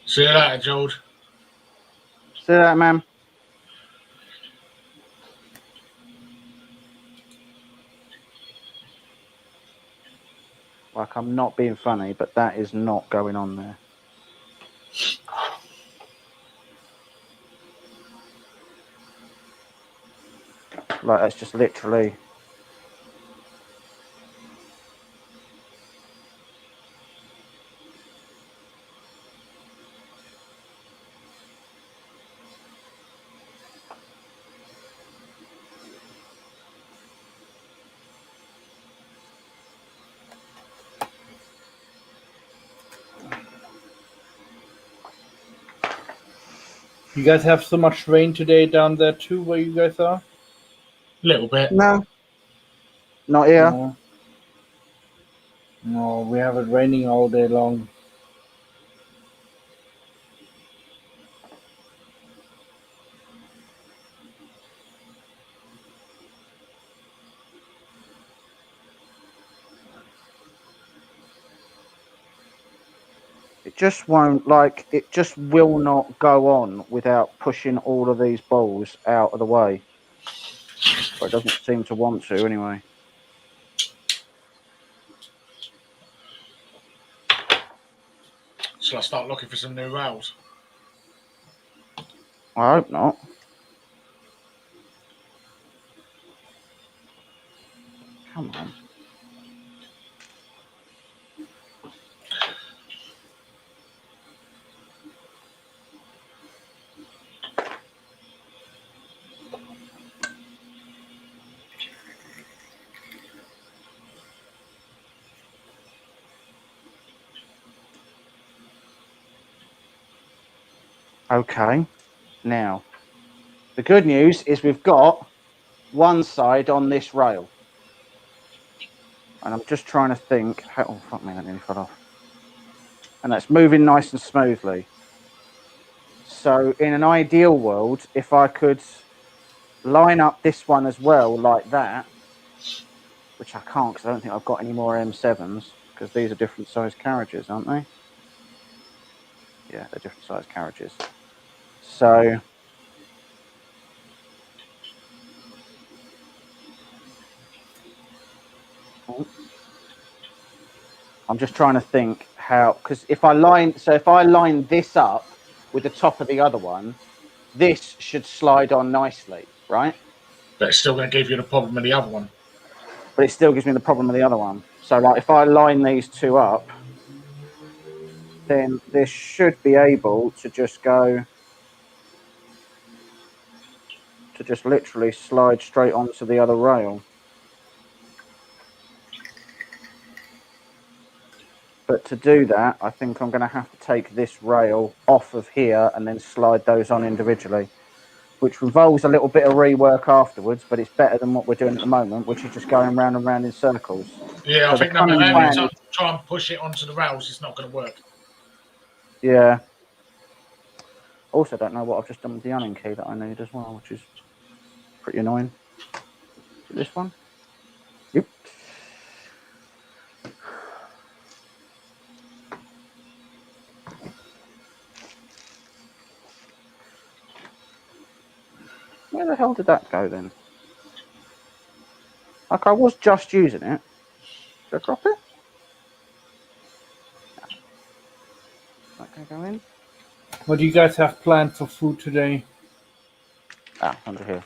See you later, George. See that, man. Like, I'm not being funny, but that is not going on there. Like, that's just literally... You guys have so much rain today down there too, where you guys are? A little bit. No. Not here. No. No, we have it raining all day long. It just won't, like, it just will not go on without pushing all of these balls out of the way. But it doesn't seem to want to anyway. Shall I start looking for some new rails? I hope not. Come on. Okay, now, the good news is we've got one side on this rail. And I'm just trying to think, oh, fuck me, that nearly fell off. And that's moving nice and smoothly. So in an ideal world, if I could line up this one as well like that, which I can't because I don't think I've got any more M7s, because these are different size carriages, aren't they? Yeah, they're different size carriages. So I'm just trying to think how, because if I line this up with the top of the other one, this should slide on nicely, right? But it's still going to give you the problem with the other one. But it still gives me the problem with the other one. So like if I line these two up, then this should be able to just go, to just literally slide straight onto the other rail. But to do that, I think I'm going to have to take this rail off of here and then slide those on individually, which involves a little bit of rework afterwards, but it's better than what we're doing at the moment, which is just going round and round in circles. Yeah, so I think no matter how many times you try and push it onto the rails, it's not going to work. Yeah. Also, don't know what I've just done with the unning key that I need as well, which is pretty annoying. Is it this one? Yep. Where the hell did that go then? Like, I was just using it. Should I drop it? That can go in. What do you guys have planned for food today? Ah, under here.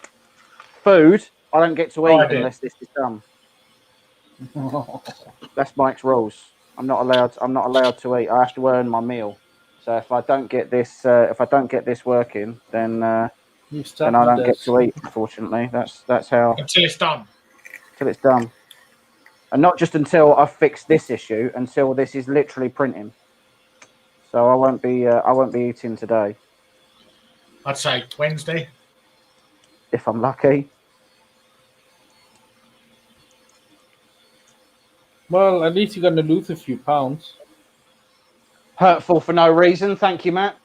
Food, I don't get to eat unless this is done. That's Mike's rules. I'm not allowed to eat. I have to earn my meal. So if I don't get this, working, then I don't get to eat. Unfortunately, that's how. Until it's done. Until it's done, and not just until I've fixed this issue. Until this is literally printing. So I won't be eating today. I'd say Wednesday. If I'm lucky. Well, at least you're going to lose a few pounds. Hurtful for no reason. Thank you, Matt.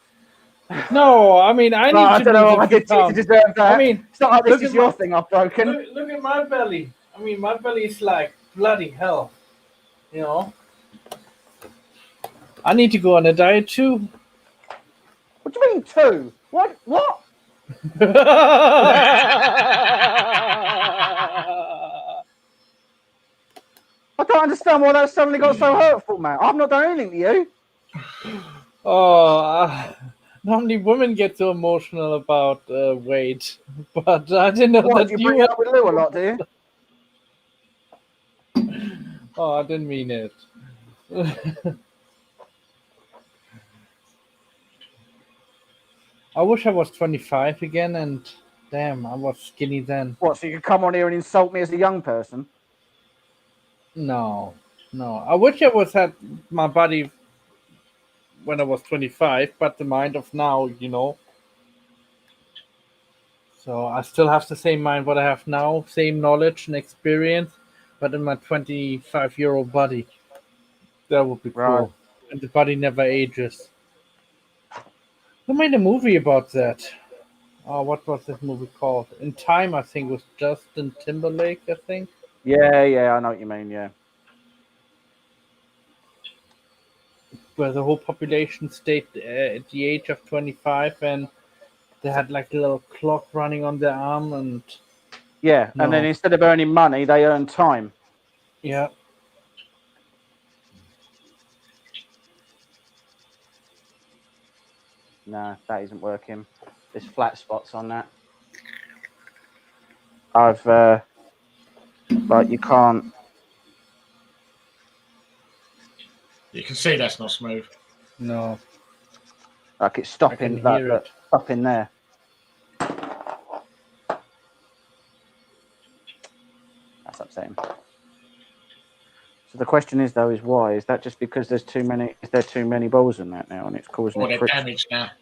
No, I mean, I need to lose a few pounds. To deserve that. I mean, it's not like this is your thing I've broken. Look at my belly. I mean, my belly is like bloody hell. You know? I need to go on a diet too. What do you mean two? What? I don't understand why that suddenly got so hurtful, man. I've not done anything to you. Oh, normally women get so emotional about weight, but I didn't know What, that do you you bring it up with Lou a lot, do you? Oh, I didn't mean it. I wish I was 25 again, and damn, I was skinny then. What, so you could come on here and insult me as a young person? No. I wish I was had my body when I was 25, but the mind of now, you know. So I still have the same mind what I have now, same knowledge and experience, but in my 25-year-old body. That would be cool. Right. And the body never ages. Who made a movie about that? Oh, what was this movie called? In Time, I think, was Justin Timberlake, I think. Yeah, I know what you mean, yeah. Where the whole population stayed at the age of 25 and they had like a little clock running on their arm and... Yeah, and then instead of earning money, they earn time. Yeah. No, that isn't working. There's flat spots on that. I've, like, you can't... You can see that's not smooth. No. Like, it's stopping, like, it. stopping there. That's upsetting. So the question is, though, is why? Is that just because there's too many? Is there too many balls in that now, and it's causing? Or they're damaged now.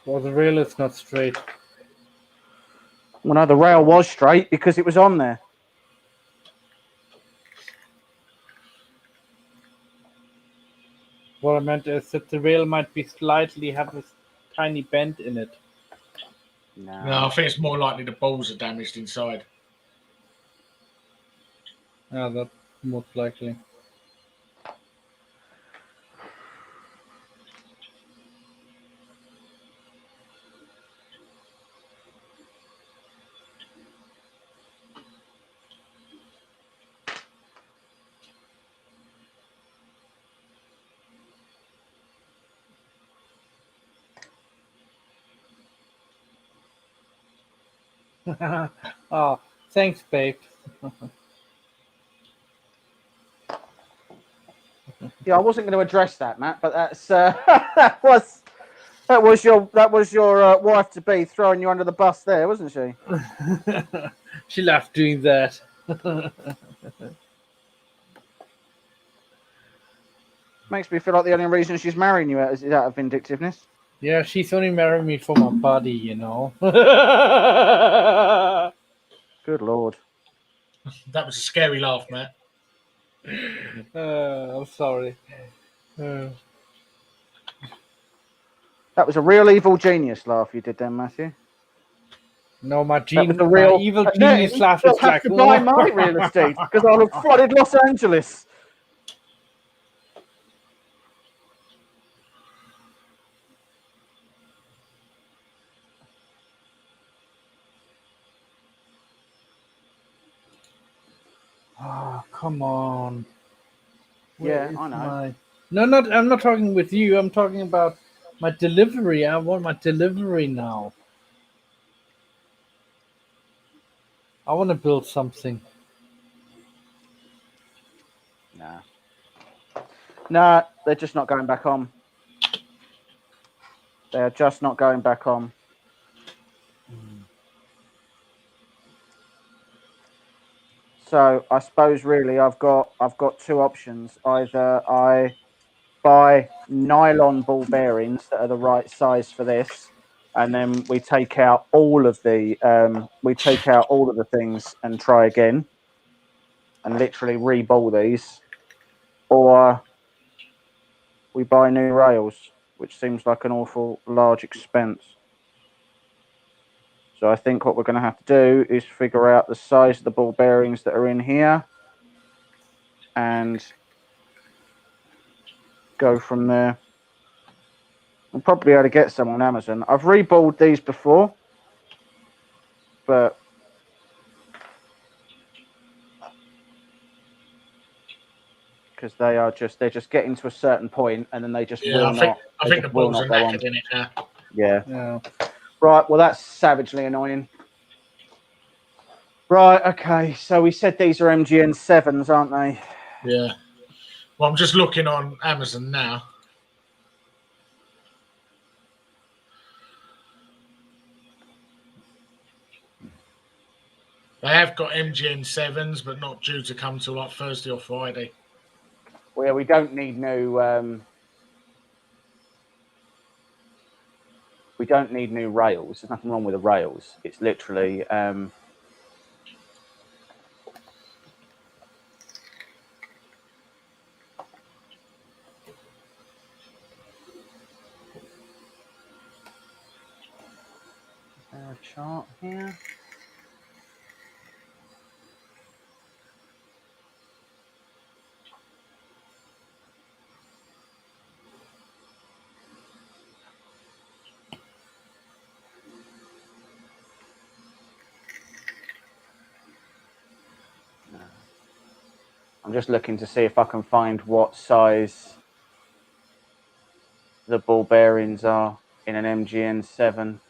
Well, the rail is not straight. Well, no, the rail was straight because it was on there. What I meant is that the rail might be slightly have a tiny bend in it. No, I think it's more likely the balls are damaged inside. Yeah, that's most likely. Oh, thanks, babe. Yeah, I wasn't going to address that, Matt, but that's that was your wife to be throwing you under the bus there, wasn't she? She laughed doing that. Makes me feel like the only reason she's marrying you is out of vindictiveness. Yeah, she's only marrying me for my body, you know. Good Lord. That was a scary laugh, Matt. I'm sorry. That was a real evil genius laugh you did then, Matthew. No, my real evil genius laugh is have like... to buy my real estate because I'll have flooded Los Angeles. Oh, come on. Yeah, I know. I'm not talking with you. I'm talking about my delivery. I want my delivery now. I want to build something. Nah, they're just not going back on. They're just not going back on. So I suppose really I've got two options. Either I buy nylon ball bearings that are the right size for this, and then we take out all of the things and try again, and literally reball these, or we buy new rails, which seems like an awful large expense. So I think what we're going to have to do is figure out the size of the ball bearings that are in here and go from there. We'll probably be able to get some on Amazon. I've reballed these before, but because they're just getting to a certain point and then they just will not. I think the balls are knackered in it now. Yeah. Right. Well, that's savagely annoying. Right. Okay. So we said these are MGN 7s, aren't they? Yeah. Well, I'm just looking on Amazon now. They have got MGN 7s, but not due to come till like Thursday or Friday. Well, we don't need new. We don't need new rails. There's nothing wrong with the rails. It's literally. Is there a chart here? I'm just looking to see if I can find what size the ball bearings are in an MGN 7.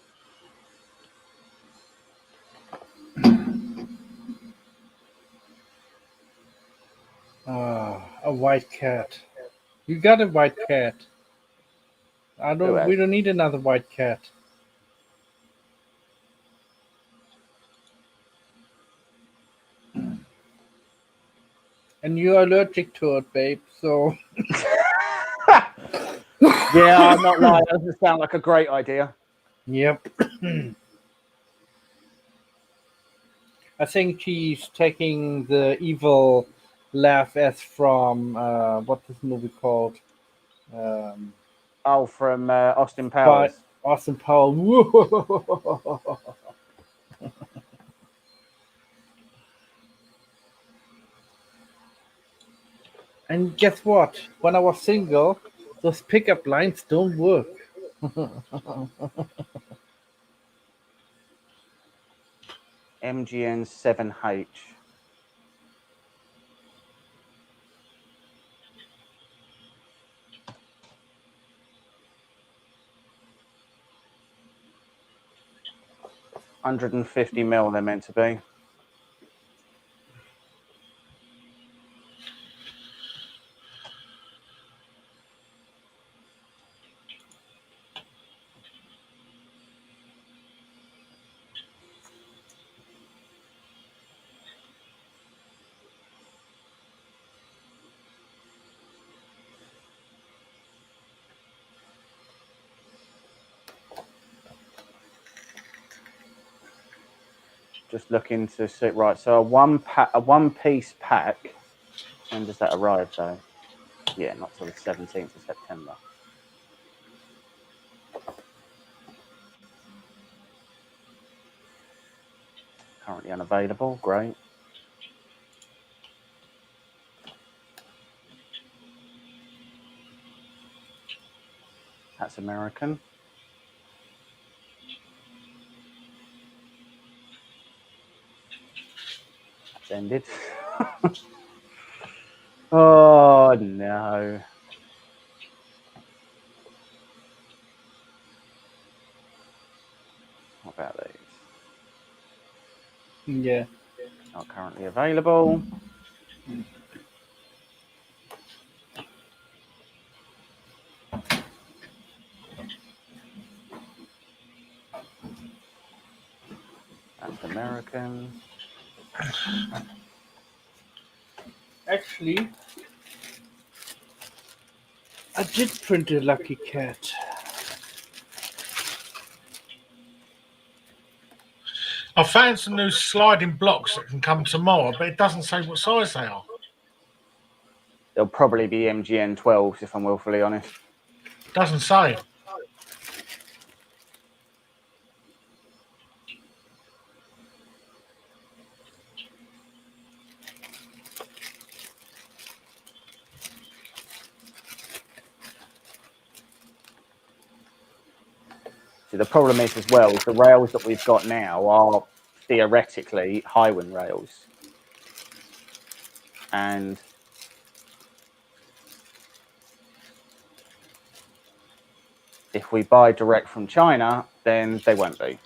A white cat. You got a white cat. We don't need another white cat. And you're allergic to it, babe, so... Yeah, I'm not lying. That doesn't sound like a great idea. Yep. I think she's taking the evil laugh as from, what's this movie called? From Austin Powers. Austin Powers. And guess what? When I was single, those pickup lines don't work. MGN 7H. $150 they're meant to be. Just looking to see, right, so a one-piece pack, when does that arrive though? Yeah, not till the 17th of September. Currently unavailable, great. That's American. That's ended. Oh no. What about these? Yeah. Not currently available. That's American. Actually, I did print a lucky cat. I found some new sliding blocks that can come tomorrow, but it doesn't say what size they are. They'll probably be MGN 12s, if I'm willfully honest. Doesn't say. See, the problem is as well, the rails that we've got now are theoretically high-wind rails. And If we buy direct from China, then they won't be.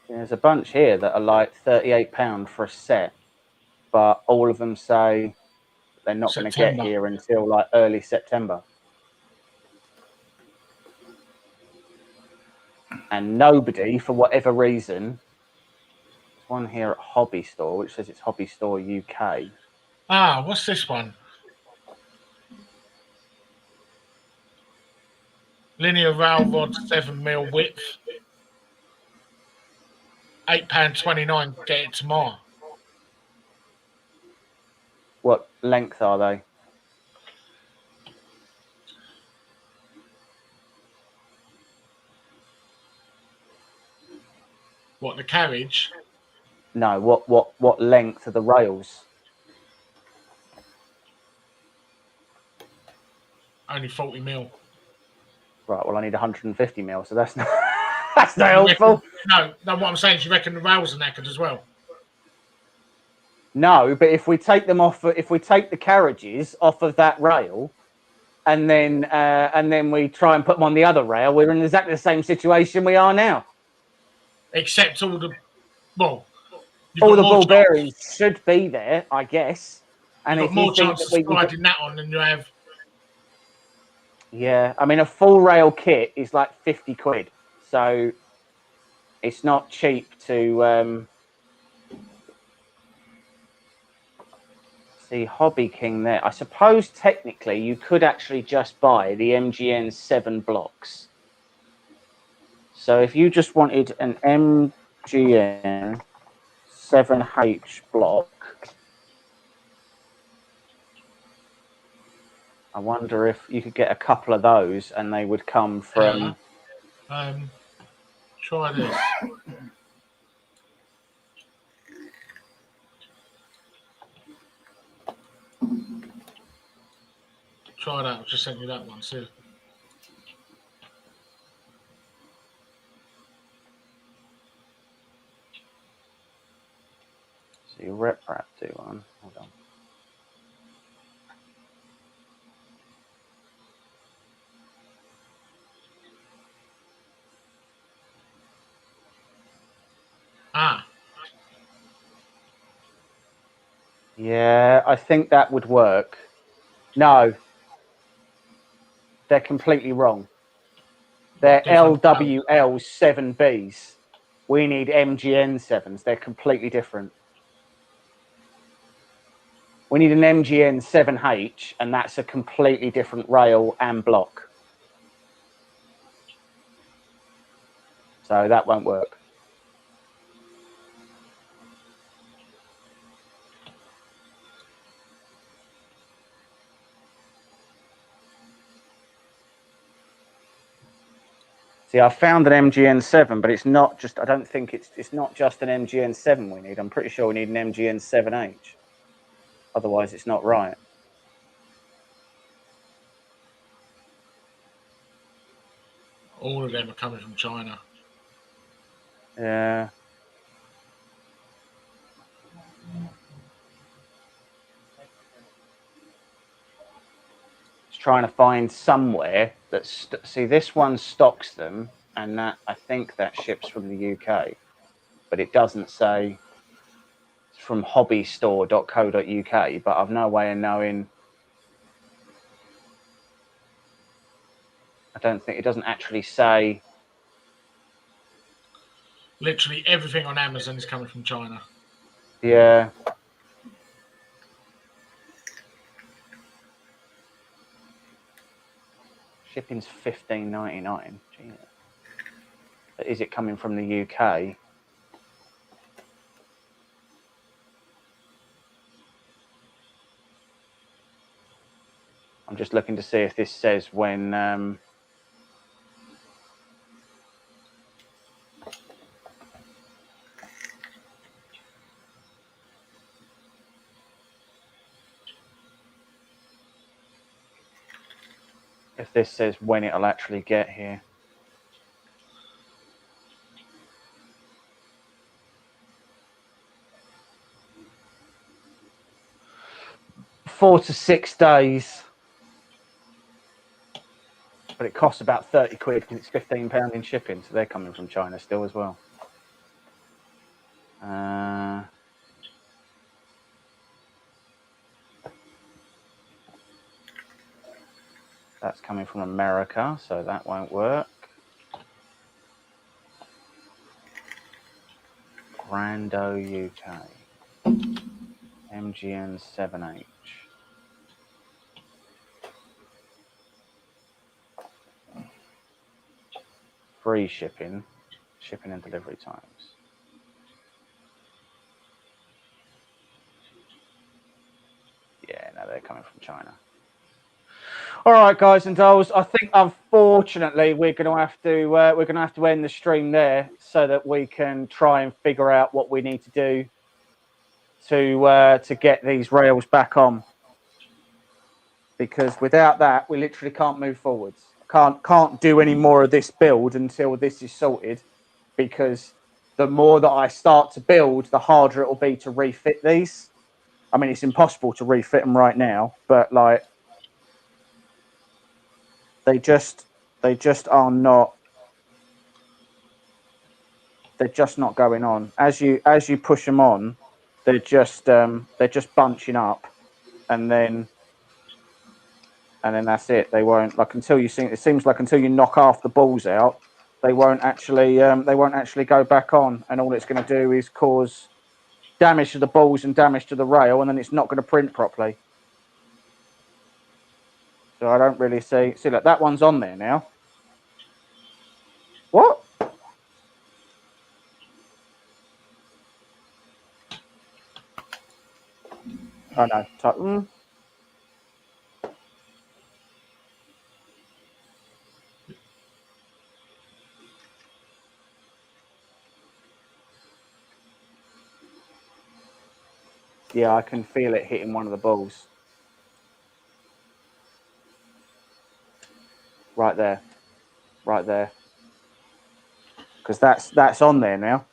There's a bunch here that are like £38 for a set, but all of them say they're not going to get here until like early September. And nobody, for whatever reason, there's one here at Hobby Store, which says it's Hobby Store UK. Ah, what's this one? Linear rail rod, 7mm width. £8.29. Get it tomorrow. What length are they? What, the carriage? No, what length are the rails? Only 40mm. Right, well I need 150mm, so that's not that's not helpful. No, what I'm saying is you reckon the rails are knackered as well? No, but if we take them off, if we take the carriages off of that rail, and then we try and put them on the other rail, we're in exactly the same situation we are now. Except all the all the ball bearings should be there, I guess. And you've got more chance of sliding that on than you have. Yeah, I mean a full rail kit is like 50 quid, so it's not cheap to see Hobby King there. I suppose technically you could actually just buy the MGN 7 blocks. So if you just wanted an MGN 7H block, I wonder if you could get a couple of those and they would come from... Try this. Try that. I've just sent you that one too. So you rep wrap do one. Hold on. Ah. Yeah, I think that would work. No. They're completely wrong. They're LWL 7Bs. We need MGN 7s. They're completely different. We need an MGN 7H, and that's a completely different rail and block. So that won't work. See, I found an MGN 7, but it's not just, I don't think it's not just an MGN 7 we need. I'm pretty sure we need an MGN 7H. Otherwise, it's not right. All of them are coming from China. Yeah. Just trying to find somewhere that's... See, this one stocks them, and that I think that ships from the UK. But it doesn't say it's from hobbystore.co.uk, but I've no way of knowing... I don't think... It doesn't actually say... Literally everything on Amazon is coming from China. Yeah. Shipping's $15.99. But is it coming from the UK? I'm just looking to see if this says when... if this says when it'll actually get here. $4 to 6 days. But it costs about 30 quid because it's £15 in shipping, so they're coming from China still as well. That's coming from America, so that won't work. Grando UK. MGN 7H. Free shipping. Shipping and delivery times. Yeah, no, they're coming from China. All right, guys and dolls. I think unfortunately we're going to have to end the stream there so that we can try and figure out what we need to do to get these rails back on. Because without that, we literally can't move forwards. Can't do any more of this build until this is sorted. Because the more that I start to build, the harder it will be to refit these. I mean, it's impossible to refit them right now, but like. They just are not. They're just not going on. As you push them on, they're just bunching up, and then that's it. They won't until you see. It seems like until you knock half the balls out, they won't actually go back on. And all it's going to do is cause damage to the balls and damage to the rail, and then it's not going to print properly. So I don't really see. Look, that one's on there now. What? Oh no. Yeah, I can feel it hitting one of the balls. Right there. Because that's on there now.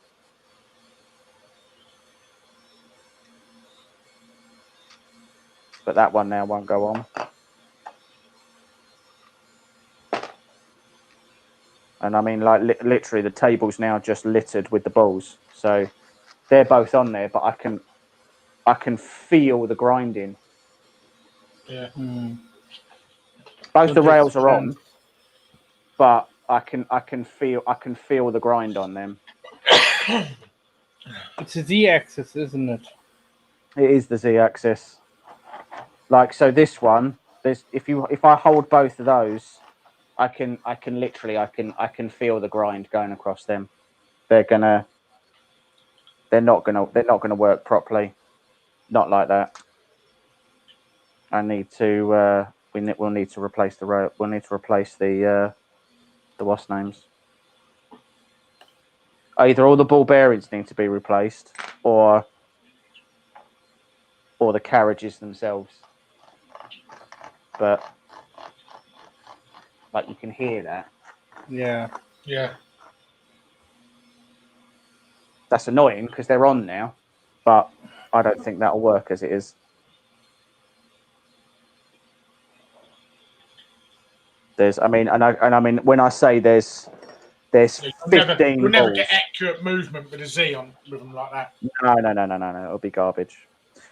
But that one now won't go on. And I mean, like literally, the table's now just littered with the balls. So they're both on there, but I can feel the grinding. Yeah. Both the rails are on, but I can feel the grind on them. It's a Z-axis, isn't it? It is the Z-axis. Like so, this one. If I hold both of those, I can feel the grind going across them. They're not gonna work properly. Not like that. I need to. We'll need to replace the rail. We'll need to replace the what's names. Either all the ball bearings need to be replaced, or the carriages themselves. But like you can hear that. Yeah. Yeah. That's annoying because they're on now, but I don't think that'll work as it is. I mean, when I say there's 15 You'll never balls. get accurate movement with a Z on with them like that. No. It'll be garbage.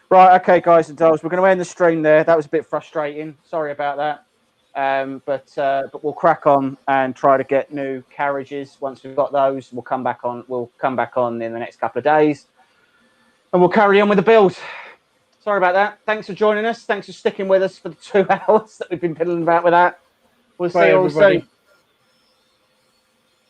Right, okay, guys and dolls, we're going to end the stream there. That was a bit frustrating. Sorry about that. But we'll crack on and try to get new carriages. Once we've got those, we'll come back on. We'll come back on in the next couple of days, and we'll carry on with the build. Sorry about that. Thanks for joining us. Thanks for sticking with us for the 2 hours that we've been piddling about with that. We'll see you all soon.